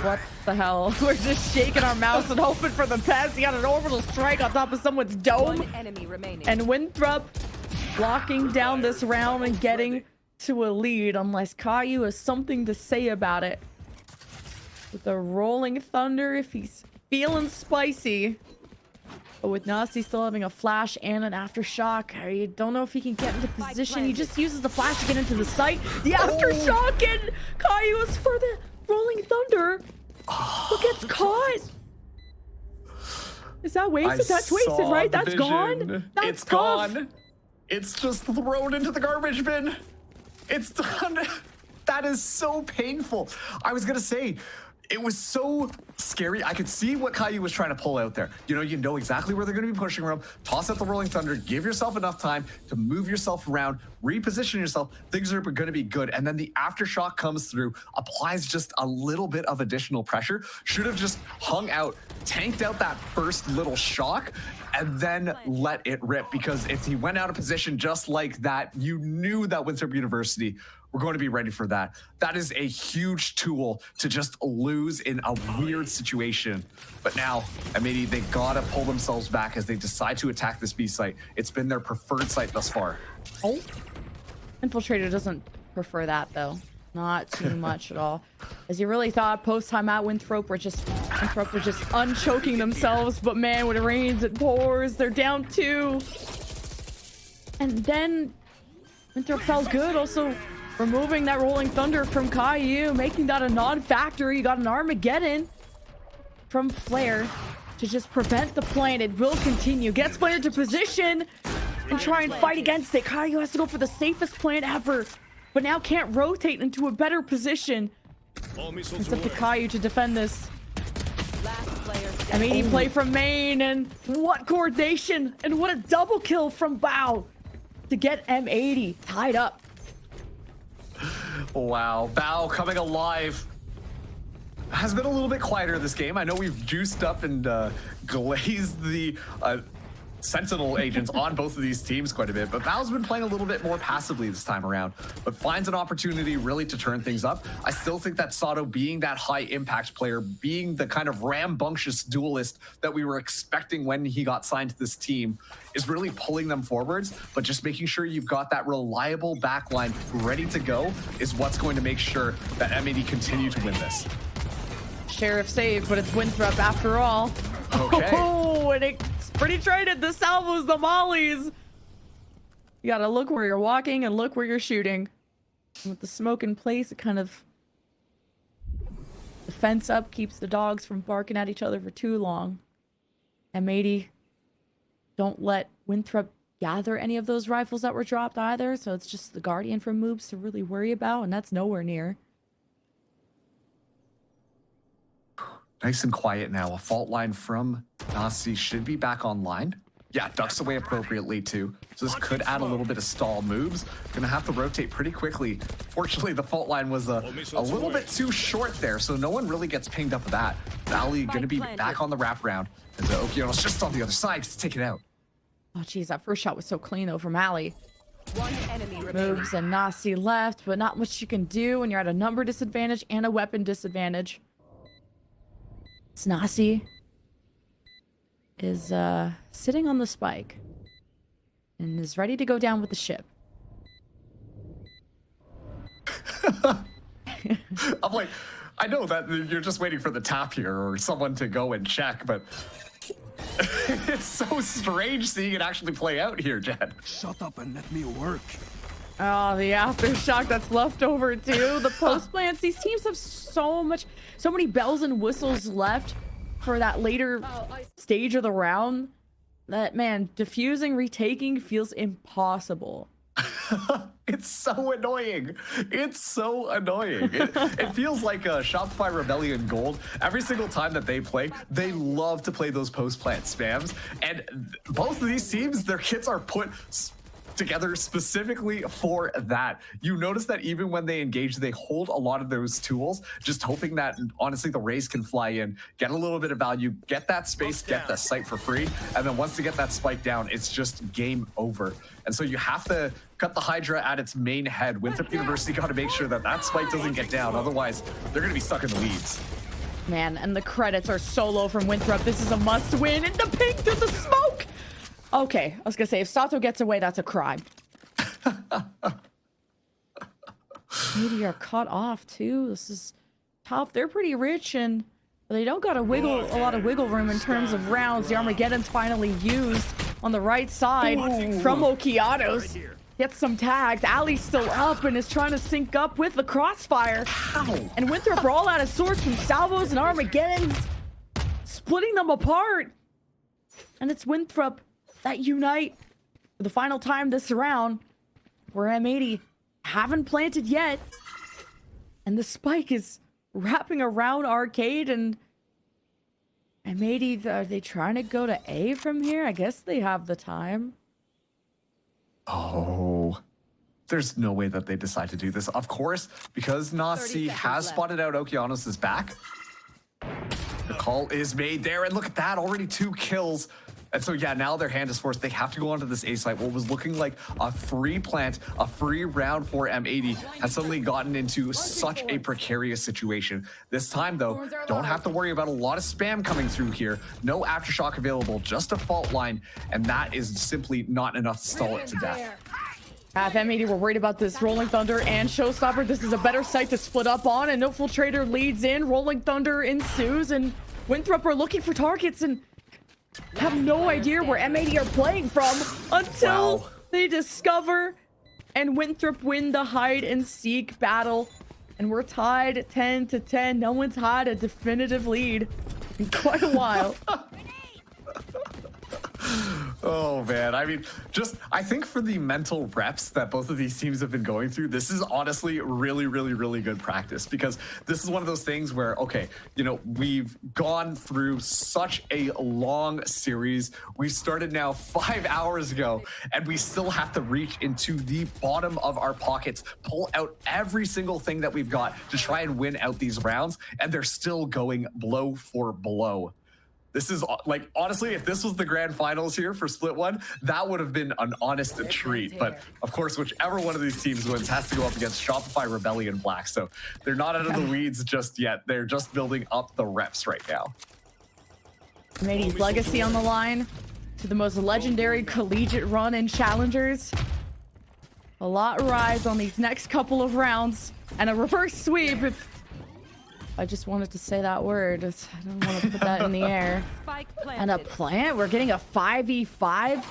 What the hell? We're just shaking our mouse and hoping for the best. He got an orbital strike on top of someone's dome. One enemy remaining. And Winthrop locking down this round and getting to a lead unless Caillou has something to say about it. With the rolling thunder, if he's feeling spicy. But with Nasi still having a flash and an aftershock, I don't know if he can get into position. He just uses the flash to get into the site. The aftershock and Caillou is for the rolling thunder. But gets caught. Is that wasted? That's wasted, right? That's gone. That's it's tough. gone. It's just thrown into the garbage bin. It's done. That is so painful. I was gonna say, it was so scary. I could see what Caillou was trying to pull out there. You know exactly where they're going to be pushing from. Toss out the rolling thunder. Give yourself enough time to move yourself around, reposition yourself. Things are going to be good. And then the aftershock comes through, applies just a little bit of additional pressure. Should have just hung out, tanked out that first little shock, and then let it rip. Because if he went out of position just like that, you knew that Winthrop University were going to be ready for that. That is a huge tool to just lose in a weird situation. But now, M80, they gotta pull themselves back as they decide to attack this B site. It's been their preferred site thus far. Oh, Infiltrator doesn't prefer that though. Not too much at all. As you really thought, post timeout, Winthrop were just unchoking themselves. But man, when it rains, it pours. They're down 2. And then Winthrop felt good. Also, removing that rolling thunder from Caillou, making that a non-factor. You got an Armageddon from Flare to just prevent the plant. It will continue. Gets Flare into position and try and fight against it. Caillou has to go for the safest plant ever, but now can't rotate into a better position. It's up to Caillou to defend this. M80 play from main, and what coordination and what a double kill from Bao to get M80 tied up. Wow, Bao coming alive. Has been a little bit quieter this game. I know we've juiced up and glazed the Sentinel agents on both of these teams quite a bit, but Bao's been playing a little bit more passively this time around, but finds an opportunity really to turn things up. I still think that Sato, being that high impact player, being the kind of rambunctious duelist that we were expecting when he got signed to this team, is really pulling them forwards, but just making sure you've got that reliable backline ready to go is what's going to make sure that M80 continue to win this. Sheriff save, but it's Winthrop after all. Okay. Oh, and it's pretty traded. The salvos, the mollies. You gotta look where you're walking and look where you're shooting. And with the smoke in place, it kind of, the fence up keeps the dogs from barking at each other for too long. M80, don't let Winthrop gather any of those rifles that were dropped either, so it's just the Guardian from moves to really worry about, and that's nowhere near. Nice and quiet now. A fault line from Nasi should be back online. Yeah, ducks away appropriately too. So this could add a little bit of stall moves. Gonna have to rotate pretty quickly. Fortunately, the fault line was a little bit too short there, so no one really gets pinged up with that. Valley gonna be back on the wraparound. And the Okiono's just on the other side to take it out. Oh, geez, that first shot was so clean though from Ali. One enemy remaining. Moves and Nasi left, but not much you can do when you're at a number disadvantage and a weapon disadvantage. Nasi is sitting on the spike and is ready to go down with the ship. I'm like, I know that you're just waiting for the tap here or someone to go and check, but it's so strange seeing it actually play out here, Jed. Shut up and let me work. Oh, the aftershock that's left over too. The post plants. These teams have so many bells and whistles left for that later stage of the round that, man, defusing, retaking feels impossible. It's so annoying. It's so annoying. It feels like a Shopify Rebellion Gold. Every single time that they play, they love to play those post-plant spams. And both of these teams, their kits are put together specifically for that. You notice that even when they engage, they hold a lot of those tools, just hoping that honestly the Rays can fly in, get a little bit of value, get that space, get that site for free, and then once they get that spike down, it's just game over. And so you have to cut the Hydra at its main head. Winthrop University got to make sure that that spike doesn't get down, otherwise they're going to be stuck in the weeds. Man, and the credits are so low from Winthrop. This is a must win, and the pink to the smoke. Okay, I was gonna say, if Sato gets away, that's a crime. Maybe are cut off too. This is tough. They're pretty rich, and they don't got a lot of wiggle room in terms of rounds. The Armageddon's finally used on the right side from Okeanos. Gets some tags. Ali's still up and is trying to sync up with the crossfire. And Winthrop are all out of sorts from salvos and Armageddons, splitting them apart. And it's Winthrop that unite for the final time this round, where M80 haven't planted yet. And the spike is wrapping around Arcade, and M80, are they trying to go to A from here? I guess they have the time. Oh, there's no way that they decide to do this. Of course, because Nasi has spotted out Okeanos' back. The call is made there, and look at that, already 2 kills. And so, yeah, now their hand is forced. They have to go onto this A site. What was looking like a free plant, a free round for M80 has suddenly gotten into such a precarious situation. This time, though, don't have to worry about a lot of spam coming through here. No aftershock available, just a fault line. And that is simply not enough to stall it to death. If M80 were worried about this Rolling Thunder and Showstopper, this is a better site to split up on. And No Filtrator leads in. Rolling Thunder ensues. And Winthrop are looking for targets and have no idea where M80 are playing from until they discover, and Winthrop win the hide and seek battle. And we're tied 10-10. No one's had a definitive lead in quite a while. Oh man, I mean, I think for the mental reps that both of these teams have been going through, this is honestly really, really, really good practice, because this is one of those things where, okay, you know, we've gone through such a long series. We started now 5 hours ago, and we still have to reach into the bottom of our pockets, pull out every single thing that we've got to try and win out these rounds, and they're still going blow for blow. This is like, honestly, if this was the grand finals here for Split 1, that would have been an honest treat. But of course, whichever one of these teams wins has to go up against Shopify Rebellion Black. So they're not out of the weeds just yet. They're just building up the reps right now. M80's legacy on the line to the most legendary collegiate run in Challengers. A lot rides on these next couple of rounds, and a reverse sweep if I just wanted to say that word. I don't want to put that in the air. And a plant? We're getting a 5v5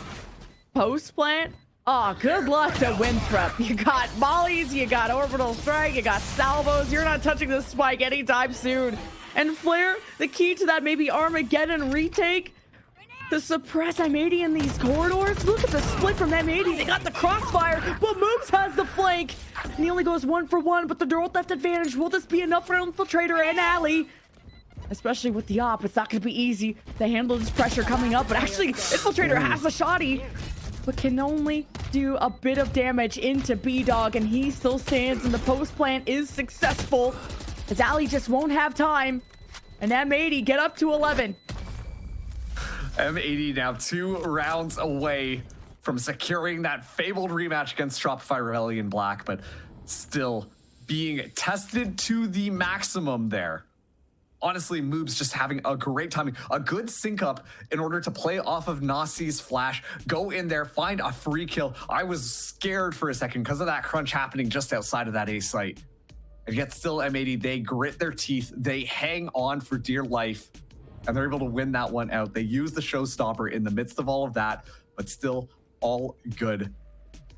post plant? Oh, good luck to Winthrop. You got mollies, you got orbital strike, you got salvos. You're not touching the spike anytime soon. And Flare, the key to that maybe Armageddon retake to suppress M80 in these corridors. Look at the split from M80. They got the crossfire, but Moogs has the flank. And he only goes 1 for 1, but the dual theft advantage. Will this be enough for Infiltrator and Ali? Especially with the op, it's not going to be easy to handle this pressure coming up. But actually, Infiltrator has a shoddy, but can only do a bit of damage into B-Dog, and he still stands, and the post plant is successful, as Ali just won't have time. And M80 get up to 11. M80 now 2 rounds away from securing that fabled rematch against Shopify Rebellion Black, but still being tested to the maximum there. Honestly, Moob's just having a great timing, a good sync up in order to play off of Nasi's flash, go in there, find a free kill. I was scared for a second because of that crunch happening just outside of that A site. And yet still M80, they grit their teeth, they hang on for dear life, and they're able to win that one out. They use the showstopper in the midst of all of that, but still all good.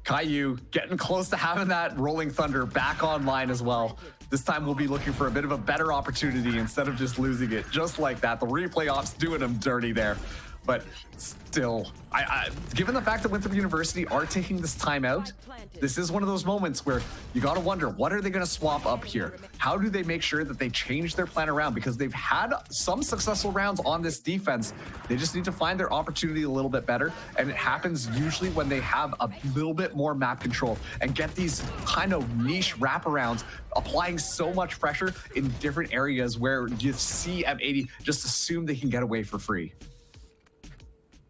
Caillou getting close to having that Rolling Thunder back online as well. This time we'll be looking for a bit of a better opportunity instead of just losing it just like that. The replay ops doing them dirty there. but still, given the fact that Winthrop University are taking this time out, this is one of those moments where you got to wonder, what are they going to swap up here? How do they make sure that they change their plan around? Because they've had some successful rounds on this defense. They just need to find their opportunity a little bit better. And it happens usually when they have a little bit more map control and get these kind of niche wraparounds, applying so much pressure in different areas where you see M80 just assume they can get away for free.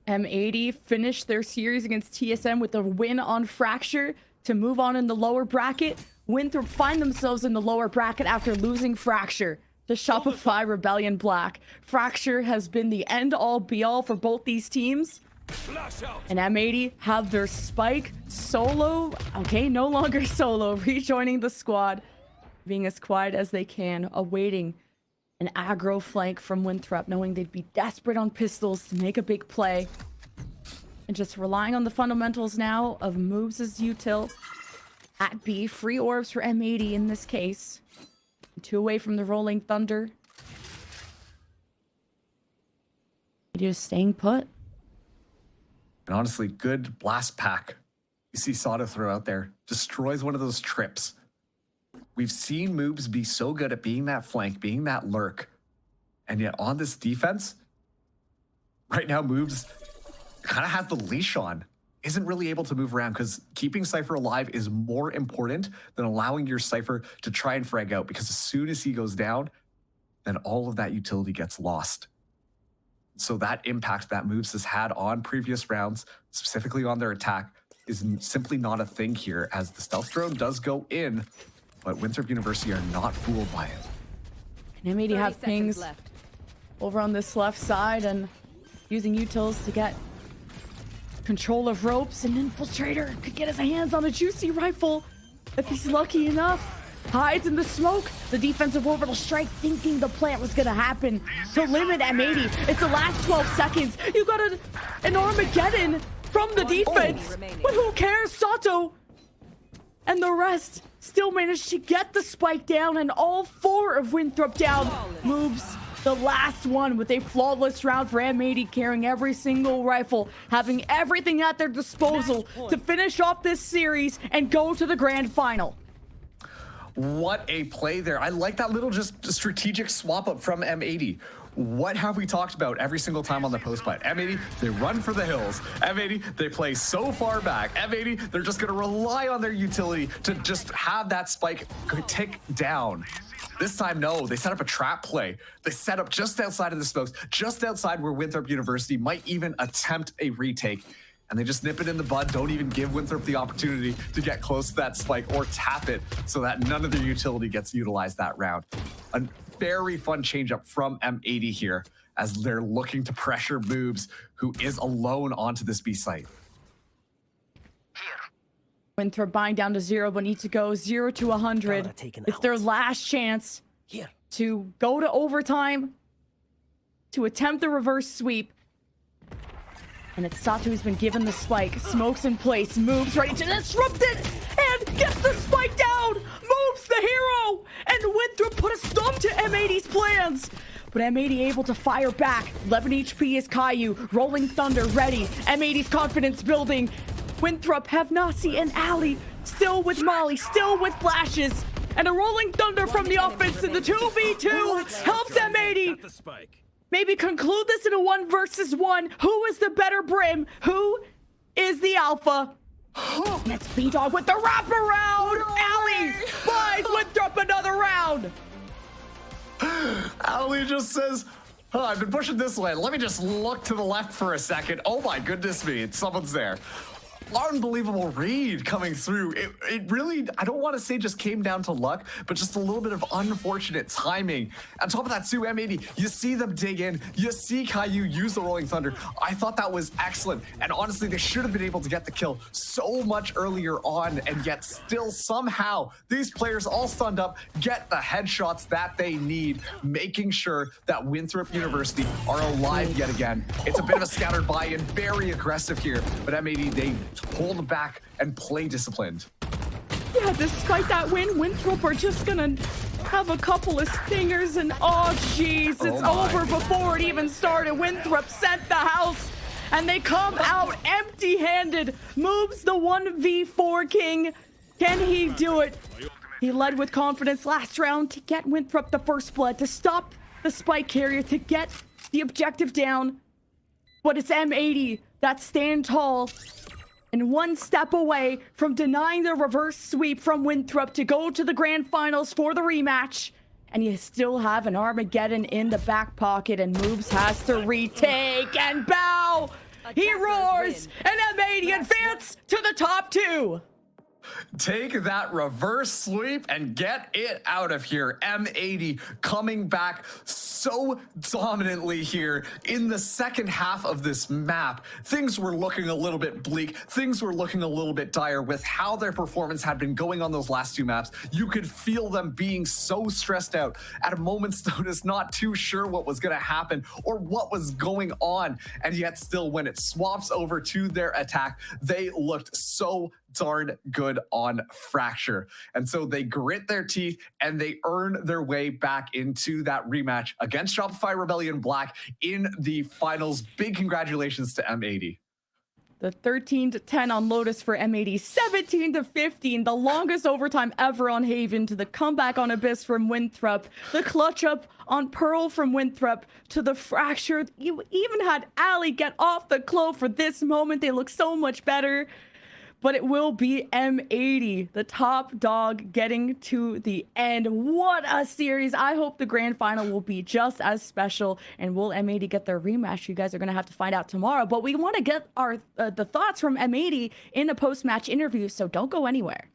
M80 finished their series against TSM with a win on Fracture to move on in the lower bracket. Winthrop find themselves in the lower bracket after losing Fracture to Shopify Rebellion Black. Fracture has been the end-all be-all for both these teams. And M80 have their Spike solo, okay, no longer solo, rejoining the squad, being as quiet as they can, awaiting an aggro flank from Winthrop, knowing they'd be desperate on pistols to make a big play. And just relying on the fundamentals now of moves as util at B. Free orbs for M80 in this case. 2 away from the Rolling Thunder. Just staying put. And honestly, good blast pack. You see Sato throw out there, destroys one of those trips. We've seen Moobs be so good at being that flank, being that lurk. And yet on this defense, right now Moobs kind of has the leash on. Isn't really able to move around because keeping Cypher alive is more important than allowing your Cypher to try and frag out, because as soon as he goes down, then all of that utility gets lost. So that impact that Moves has had on previous rounds, specifically on their attack, is simply not a thing here, as the stealth drone does go in, but Winthrop University are not fooled by it. And M80 have pings left. over on this left side and using utils to get control of ropes. An infiltrator could get his hands on a juicy rifle if he's lucky enough. Hides in the smoke. The defensive orbital strike, thinking the plant was going to happen to limit M80. It's the last 12 seconds. You got an Armageddon from the defense. But who cares? Sato and the rest still managed to get the spike down, and all 4 of Winthrop down. Moves the last one with a flawless round for M80, carrying every single rifle, having everything at their disposal to finish off this series and go to the grand final. What a play there. I like that little just strategic swap up from M80. What have we talked about every single time on the post play? M80, they run for the hills. M80, they play so far back. M80, they're just going to rely on their utility to just have that spike tick down. This time, no, they set up a trap play. They set up just outside of the smokes, just outside where Winthrop University might even attempt a retake. And they just nip it in the bud, don't even give Winthrop the opportunity to get close to that spike or tap it so that none of their utility gets utilized that round. A very fun changeup from M80 here as they're looking to pressure Moobs, who is alone onto this B site. Winthrop buying down to 0, but need to go 0 to 100. It's their last chance to go to overtime, to attempt the reverse sweep. And it's Sato who's been given the spike. Smokes in place, moves ready to disrupt it, and gets the spike down! Moves the hero! And Winthrop put a stop to M80's plans! But M80 able to fire back. 11 HP is Caillou. Rolling Thunder ready. M80's confidence building. Winthrop have Nasi and Ali still with Molly, still with flashes. And a Rolling Thunder from the offense in the 2v2 helps M80 maybe conclude this in a 1 versus 1. Who is the better Brim? Who is the alpha? It's B-Dog with the wraparound. Ali buys Winthrop another round. Ali just says, oh, I've been pushing this way. Let me just look to the left for a second. Oh my goodness me, someone's there. Unbelievable read coming through. It really, I don't want to say just came down to luck, but just a little bit of unfortunate timing. On top of that, too, M80, you see them dig in. You see Caillou use the Rolling Thunder. I thought that was excellent. And honestly, they should have been able to get the kill so much earlier on, and yet still somehow these players all stunned up, get the headshots that they need, making sure that Winthrop University are alive yet again. It's a bit of a scattered buy-in, very aggressive here, but M80, they hold back and play disciplined. Yeah, despite that win, Winthrop are just gonna have a couple of stingers, and oh jeez, it's over before it even started. Winthrop sent the house, and they come out empty-handed. Moves the 1v4 king. Can he do it? He led with confidence last round to get Winthrop the first blood, to stop the spike carrier, to get the objective down. But it's M80 that stand tall and one step away from denying the reverse sweep from Winthrop to go to the grand finals for the rematch. And you still have an Armageddon in the back pocket, and Moves has to retake and bow. He roars, and M80 advance to the top 2. Take that reverse sweep and get it out of here. M80 coming back so dominantly here in the second half of this map. Things were looking a little bit bleak. Things were looking a little bit dire with how their performance had been going on those last 2 maps. You could feel them being so stressed out at a moment's notice, not too sure what was going to happen or what was going on. And yet still, when it swaps over to their attack, they looked so darn good on Fracture. And so they grit their teeth and they earn their way back into that rematch against Shopify Rebellion Black in the finals. Big congratulations to M80. The 13-10 on Lotus for M80, 17-15, the longest overtime ever on Haven, to the comeback on Abyss from Winthrop, the clutch up on Pearl from Winthrop, to the Fracture. You even had Ali get off the Clove for this moment. They look so much better. But it will be M80, the top dog, getting to the end. What a series. I hope the grand final will be just as special. And will M80 get their rematch? You guys are going to have to find out tomorrow. But we want to get our the thoughts from M80 in a post-match interview, so don't go anywhere.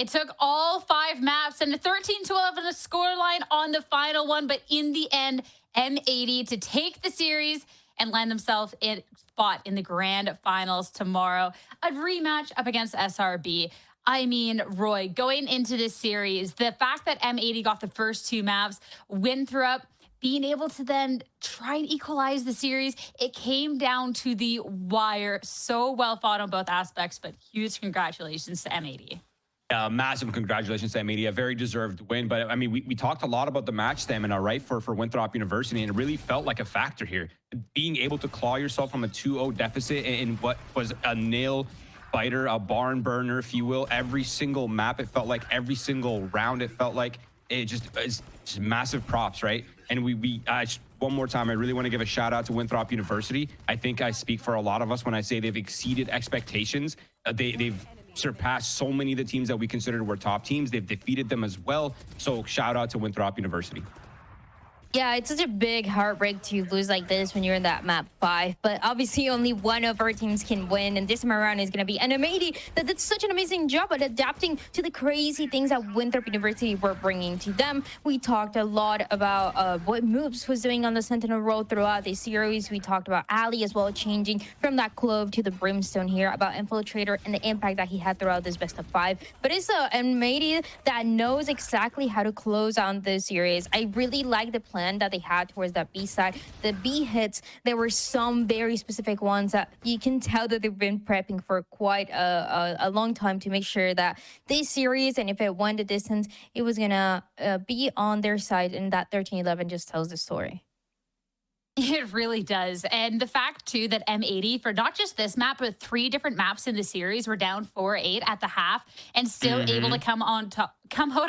It took all 5 maps and a 13-11 scoreline on the final one, but in the end, M80 to take the series and land themselves in spot in the grand finals tomorrow. A rematch up against SRB. I mean, Roy, going into this series, the fact that M80 got the first 2 maps, Winthrop being able to then try and equalize the series, it came down to the wire. So well fought on both aspects, but huge congratulations to M80. Massive congratulations to M80, a very deserved win. But I mean, we talked a lot about the match stamina, right, for Winthrop University, and it really felt like a factor here. Being able to claw yourself from a 2-0 deficit in what was a nail biter, a barn burner, if you will, every single map, it felt like every single round, it felt like it's just massive props, right? And one more time, I really want to give a shout out to Winthrop University. I think I speak for a lot of us when I say they've exceeded expectations. They've surpassed so many of the teams that we considered were top teams. They've defeated them as well. So shout out to Winthrop University. Yeah, it's such a big heartbreak to lose like this when you're in that map 5. But obviously, only one of our teams can win. And this time around is going to be M80 that did such an amazing job at adapting to the crazy things that Winthrop University were bringing to them. We talked a lot about what Moves was doing on the Sentinel role throughout the series. We talked about Ali as well, changing from that Clove to the Brimstone here, about Infiltrator and the impact that he had throughout this best of 5. But it's M80 that knows exactly how to close on this series. I really like the plan that they had towards that B side. The B hits, there were some very specific ones that you can tell that they've been prepping for quite a long time to make sure that this series, and if it went the distance, it was gonna be on their side, and that 13-11 just tells the story. It really does. And the fact, too, that M80, for not just this map, but 3 different maps in the series, were down 4-8 at the half and still able to come out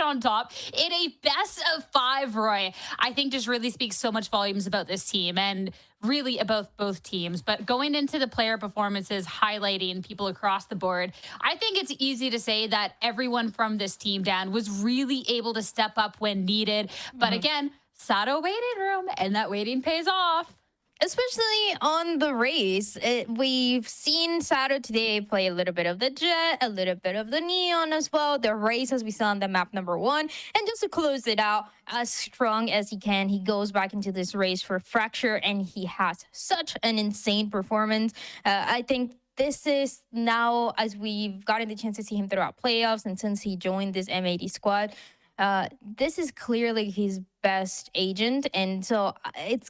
on top in a best of 5, Roy. I think just really speaks so much volumes about this team and really about both teams. But going into the player performances, highlighting people across the board, I think it's easy to say that everyone from this team, Dan, was really able to step up when needed. But again, Sato waiting room, and that waiting pays off. Especially on the race. We've seen Sato today play a little bit of the Jet, a little bit of the Neon as well. The race, as we saw on the map number 1. And just to close it out, as strong as he can, he goes back into this race for Fracture, and he has such an insane performance. I think this is now, as we've gotten the chance to see him throughout playoffs, and since he joined this M80 squad, this is clearly his best agent. And so it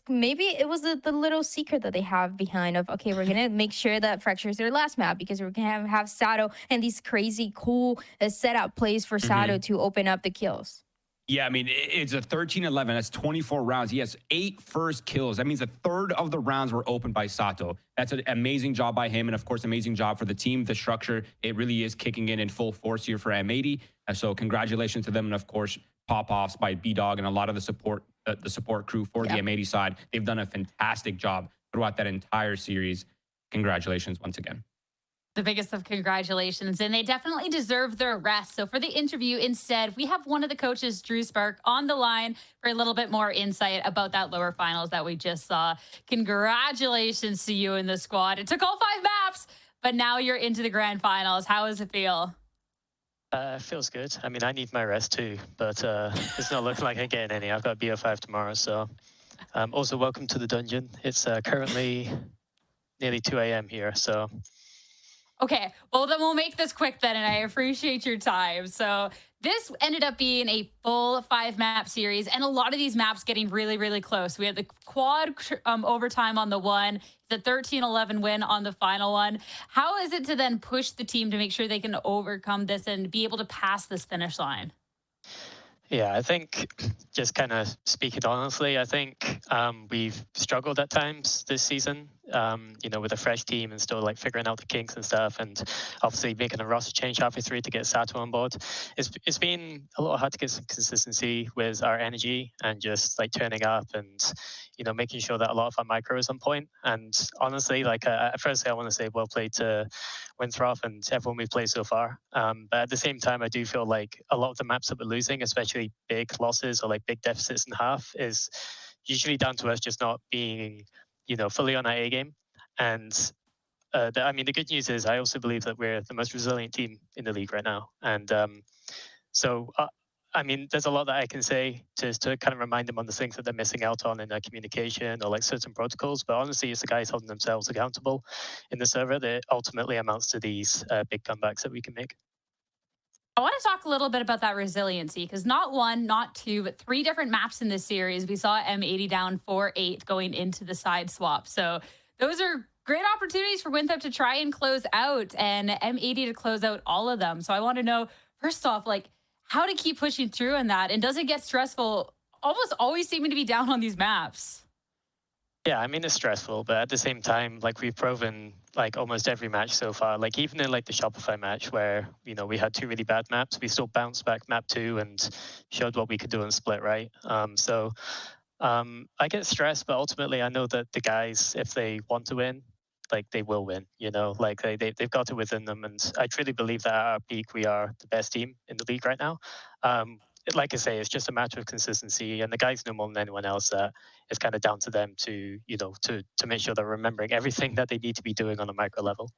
was the little secret that they have behind of, okay, we're gonna make sure that Fracture is their last map because we're gonna have Sato and these crazy cool setup plays for Sato to open up the kills. Yeah, I mean, it's a 13-11. That's 24 rounds. He has 8 first kills. That means a third of the rounds were opened by Sato. That's an amazing job by him. And of course, amazing job for the team. The structure, it really is kicking in full force here for M80. And so congratulations to them. And of course, pop-offs by B-Dog and a lot of the support crew for the M80 side. They've done a fantastic job throughout that entire series. Congratulations once again. The biggest of congratulations, and they definitely deserve their rest. So for the interview, instead, we have one of the coaches, Drew Spark, on the line for a little bit more insight about that lower finals that we just saw. Congratulations to you and the squad. It took all 5 maps, but now you're into the grand finals. How does it feel? Feels good. I mean, I need my rest too, but it's not looking like I'm getting any. I've got BO5 tomorrow, so also welcome to the dungeon. It's currently nearly 2 a.m. here, so... Okay, well, then we'll make this quick then, and I appreciate your time. So this ended up being a full 5-map series, and a lot of these maps getting really, really close. We had the quad overtime on the 1, the 13-11 win on the final one. How is it to then push the team to make sure they can overcome this and be able to pass this finish line? Yeah, I think, just kind of speaking honestly, I think we've struggled at times this season, with a fresh team and still like figuring out the kinks and stuff, and obviously making a roster change halfway through to get Sato on board. It's been a lot hard to get some consistency with our energy and just like turning up and, making sure that a lot of our micro is on point. And honestly, like firstly, I want to say well played to Winthrop and everyone we've played so far. But at the same time, I do feel like a lot of the maps that we're losing, especially big losses or like big deficits in half, is usually down to us just not being, fully on our A game. And I mean, the good news is I also believe that we're the most resilient team in the league right now. And so, I mean, there's a lot that I can say to kind of remind them on the things that they're missing out on in their communication or like certain protocols. But honestly, it's the guys holding themselves accountable in the server that ultimately amounts to these big comebacks that we can make. I want to talk a little bit about that resiliency because not one, not two, but 3 different maps in this series. We saw M80 down 4-8 going into the side swap. So those are great opportunities for Winthrop to try and close out and M80 to close out all of them. So I want to know, first off, like how to keep pushing through on that. And does it get stressful almost always seeming to be down on these maps? Yeah, I mean, it's stressful, but at the same time, like we've proven like almost every match so far, like even in like the Shopify match where, you know, we had 2 really bad maps, we still bounced back map 2 and showed what we could do in split, right? I get stressed, but ultimately I know that the guys, if they want to win, like they will win, you know, like they've got it within them. And I truly believe that at our peak, we are the best team in the league right now. Like I say, it's just a matter of consistency, and the guys know more than anyone else that it's kind of down to them to, you know, to make sure they're remembering everything that they need to be doing on a micro level.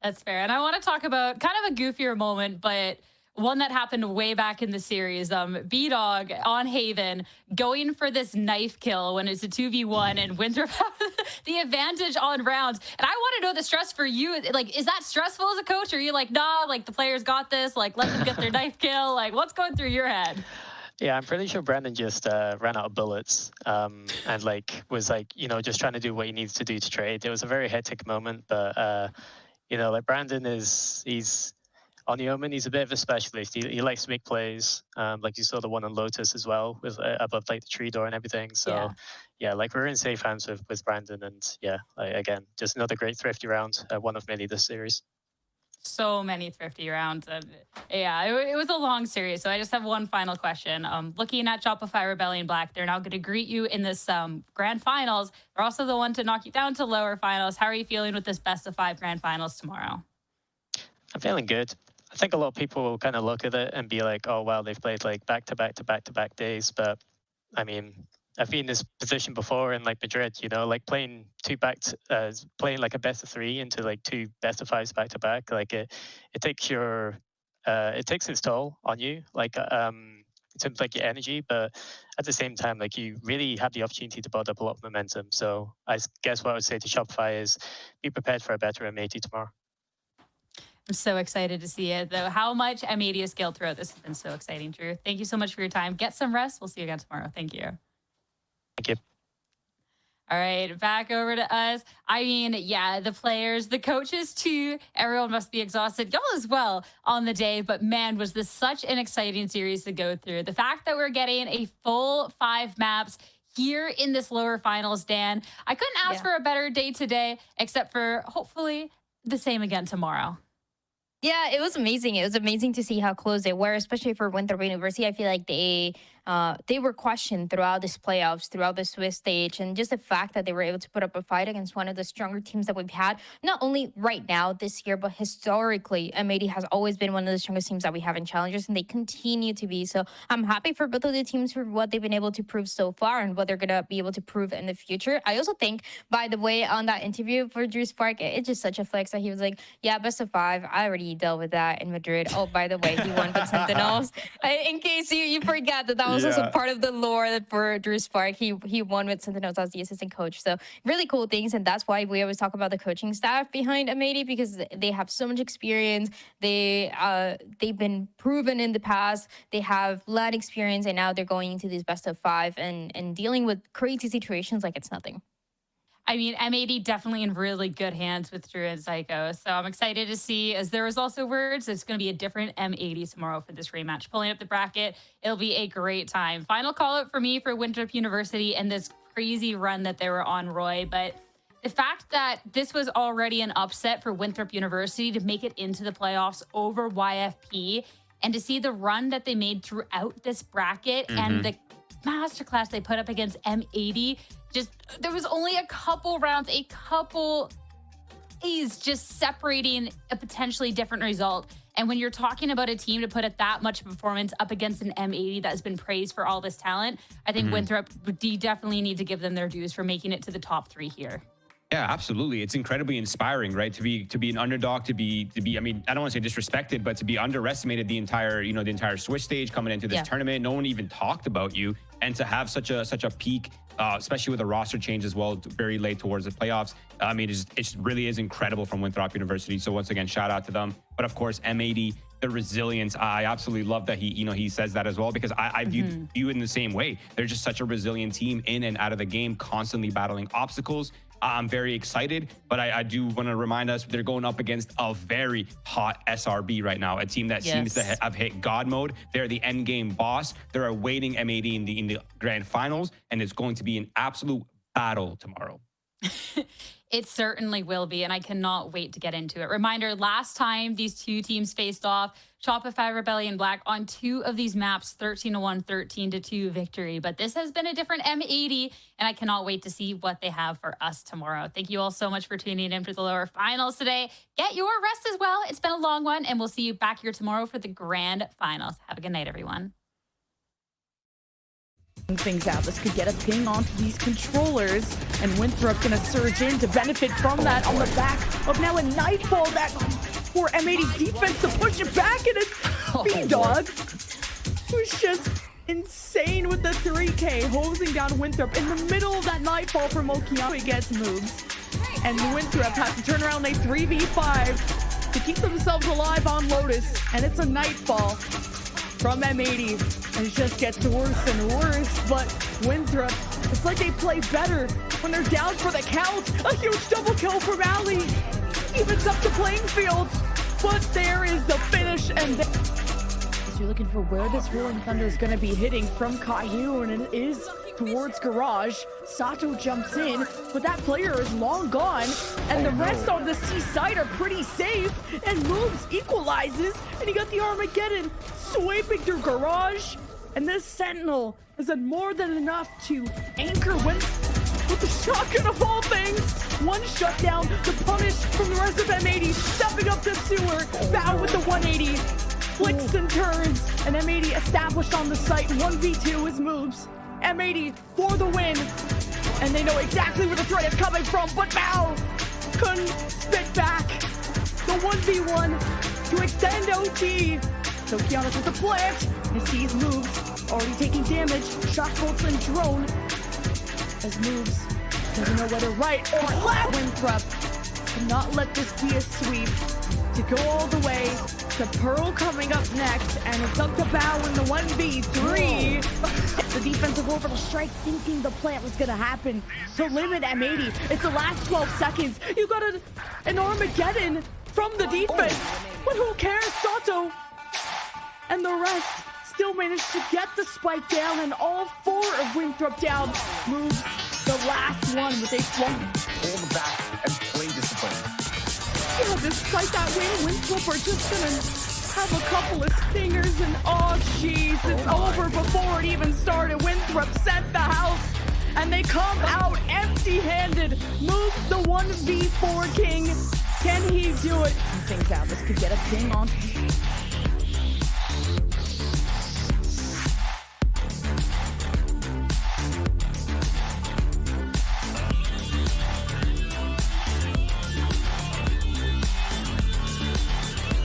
That's fair. And I want to talk about kind of a goofier moment, but one that happened way back in the series. B-Dog on Haven going for this knife kill when it's a 2v1 and Winthrop have the advantage on rounds. And I want to know the stress for you. Like, is that stressful as a coach? Or are you like, nah, like the players got this, like let them get their knife kill? Like what's going through your head? Yeah, I'm pretty sure Brandon just ran out of bullets and like was like, you know, just trying to do what he needs to do to trade. It was a very hectic moment, but you know, like Brandon he's on the Omen, he's a bit of a specialist. He likes to make plays. Like you saw the one on Lotus as well, with above like the tree door and everything. So yeah, like we're in safe hands with Brandon, and yeah, like, again, just another great thrifty round, one of many this series. So many thrifty rounds. And yeah, it was a long series. So I just have one final question. Looking at Shopify Rebellion Black, they're now going to greet you in this grand finals. They're also the one to knock you down to lower finals. How are you feeling with this best of 5 grand finals tomorrow? I'm feeling good. I think a lot of people will kind of look at it and be like, oh, wow, they've played like back-to-back days. But I mean, I've been in this position before in like Madrid, you know, like playing playing like a best of 3 into like 2 best of 5s back-to-back. Like it takes it takes its toll on you, like in terms of like your energy. But at the same time, like you really have the opportunity to build up a lot of momentum. So I guess what I would say to Shopify is be prepared for a better M80 tomorrow. I'm so excited to see it, though. How much M80 has scaled throughout this has been so exciting, Drew. Thank you so much for your time. Get some rest. We'll see you again tomorrow. Thank you. Thank you. All right, back over to us. I mean, yeah, the players, the coaches too. Everyone must be exhausted. Y'all as well on the day. But man, was this such an exciting series to go through. The fact that we're getting a full 5 maps here in this lower finals, Dan, I couldn't ask for a better day today, except for hopefully the same again tomorrow. Yeah, it was amazing. It was amazing to see how close they were, especially for Winthrop University. I feel like they were questioned throughout this playoffs, throughout the Swiss stage, and just the fact that they were able to put up a fight against one of the stronger teams that we've had, not only right now this year, but historically. M80 has always been one of the strongest teams that we have in Challengers, and they continue to be. So I'm happy for both of the teams for what they've been able to prove so far and what they're going to be able to prove in the future. I also think, by the way, on that interview for Drew Spark, it's just such a flex that he was like, yeah, best of 5. I already dealt with that in Madrid. Oh, by the way, he won with Sentinels. In case you forgot that was also part of the lore for Drew Spark. He won with Sentinels as the assistant coach. So really cool things, and that's why we always talk about the coaching staff behind M80, because they have so much experience. They've been proven in the past. They have LAN experience, and now they're going into these best of 5 and dealing with crazy situations like it's nothing. I mean, M80 definitely in really good hands with Drew and Psycho. So I'm excited to see, as there was also words, it's going to be a different M80 tomorrow for this rematch. Pulling up the bracket, it'll be a great time. Final call out for me for Winthrop University and this crazy run that they were on, Roy. But the fact that this was already an upset for Winthrop University to make it into the playoffs over YFP, and to see the run that they made throughout this bracket and the masterclass they put up against M80, just there was only a couple rounds, a couple is just separating a potentially different result. And when you're talking about a team to put it that much performance up against an M80 that has been praised for all this talent, I think Winthrop definitely need to give them their dues for making it to the top 3 here. Yeah, absolutely. It's incredibly inspiring, right? To be an underdog, to be. I mean, I don't want to say disrespected, but to be underestimated the entire Swiss stage coming into this tournament. No one even talked about you, and to have such a peak, especially with a roster change as well, very late towards the playoffs. I mean, it really is incredible from Winthrop University. So once again, shout out to them. But of course, M80. The resilience, I absolutely love that he says that as well, because I view it in the same way. They're just such a resilient team in and out of the game, constantly battling obstacles. I'm very excited, but I do want to remind us they're going up against a very hot SRB right now, a team that seems to have hit God mode. They're the end game boss. They're awaiting M80 in the grand finals, and it's going to be an absolute battle tomorrow. It certainly will be, and I cannot wait to get into it. Reminder, last time these two teams faced off, Shopify Rebellion Black on 2 of these maps, 13-1, 13-2 victory. But this has been a different M80, and I cannot wait to see what they have for us tomorrow. Thank you all so much for tuning in for the lower finals today. Get your rest as well. It's been a long one, and we'll see you back here tomorrow for the grand finals. Have a good night, everyone. Things out. This could get a ping onto these controllers, and Winthrop gonna surge in to benefit from that on the back of now a Nightfall that for M80's defense to push it back, and it's B-Dog, who's just insane with the 3K, hosing down Winthrop in the middle of that Nightfall from Okiawe gets moves, and Winthrop has to turn around a 3v5 to keep themselves alive on Lotus, and it's a Nightfall from M80, and it just gets worse and worse. But Winthrop, it's like they play better when they're down for the count. A huge double kill from Ali, evens up the playing field, but there is the finish. And so you're looking for where this Rolling Thunder is going to be hitting from Caillou, and it is towards Garage. Sato jumps in, but that player is long gone, and the rest on the C side are pretty safe, and Moves equalizes, and you got the Armageddon sweeping through Garage, and this Sentinel has done more than enough to anchor with the shotgun of all things. One shutdown to punish from the rest of M80, stepping up the sewer, Bow with the 180, flicks and turns, and M80 established on the site. 1v2 is Moves. M80 for the win, and they know exactly where the threat is coming from, but Bow couldn't spit back. The 1v1 to extend OT. So Kiana with the plant, and sees Moves already taking damage. Shock bolts and drone as Moves doesn't know whether right or left. Winthrop cannot let this be a sweep to go all the way to Pearl coming up next, and it's up to Bow in the 1v3. The defensive orbital strike, thinking the plant was gonna happen to limit M80. It's the last 12 seconds. You got an Armageddon from the defense, but who cares? Sato and the rest still managed to get the spike down, and all 4 of Winthrop down. Moves the last one with a flung. Hold back and play discipline. Yeah, despite that win, Winthrop are just gonna have a couple of stingers, and oh jeez, it's over before it even started. Winthrop sent the house, and they come out empty-handed. Moves the 1v4 king. Can he do it? Things out. This could get a ping on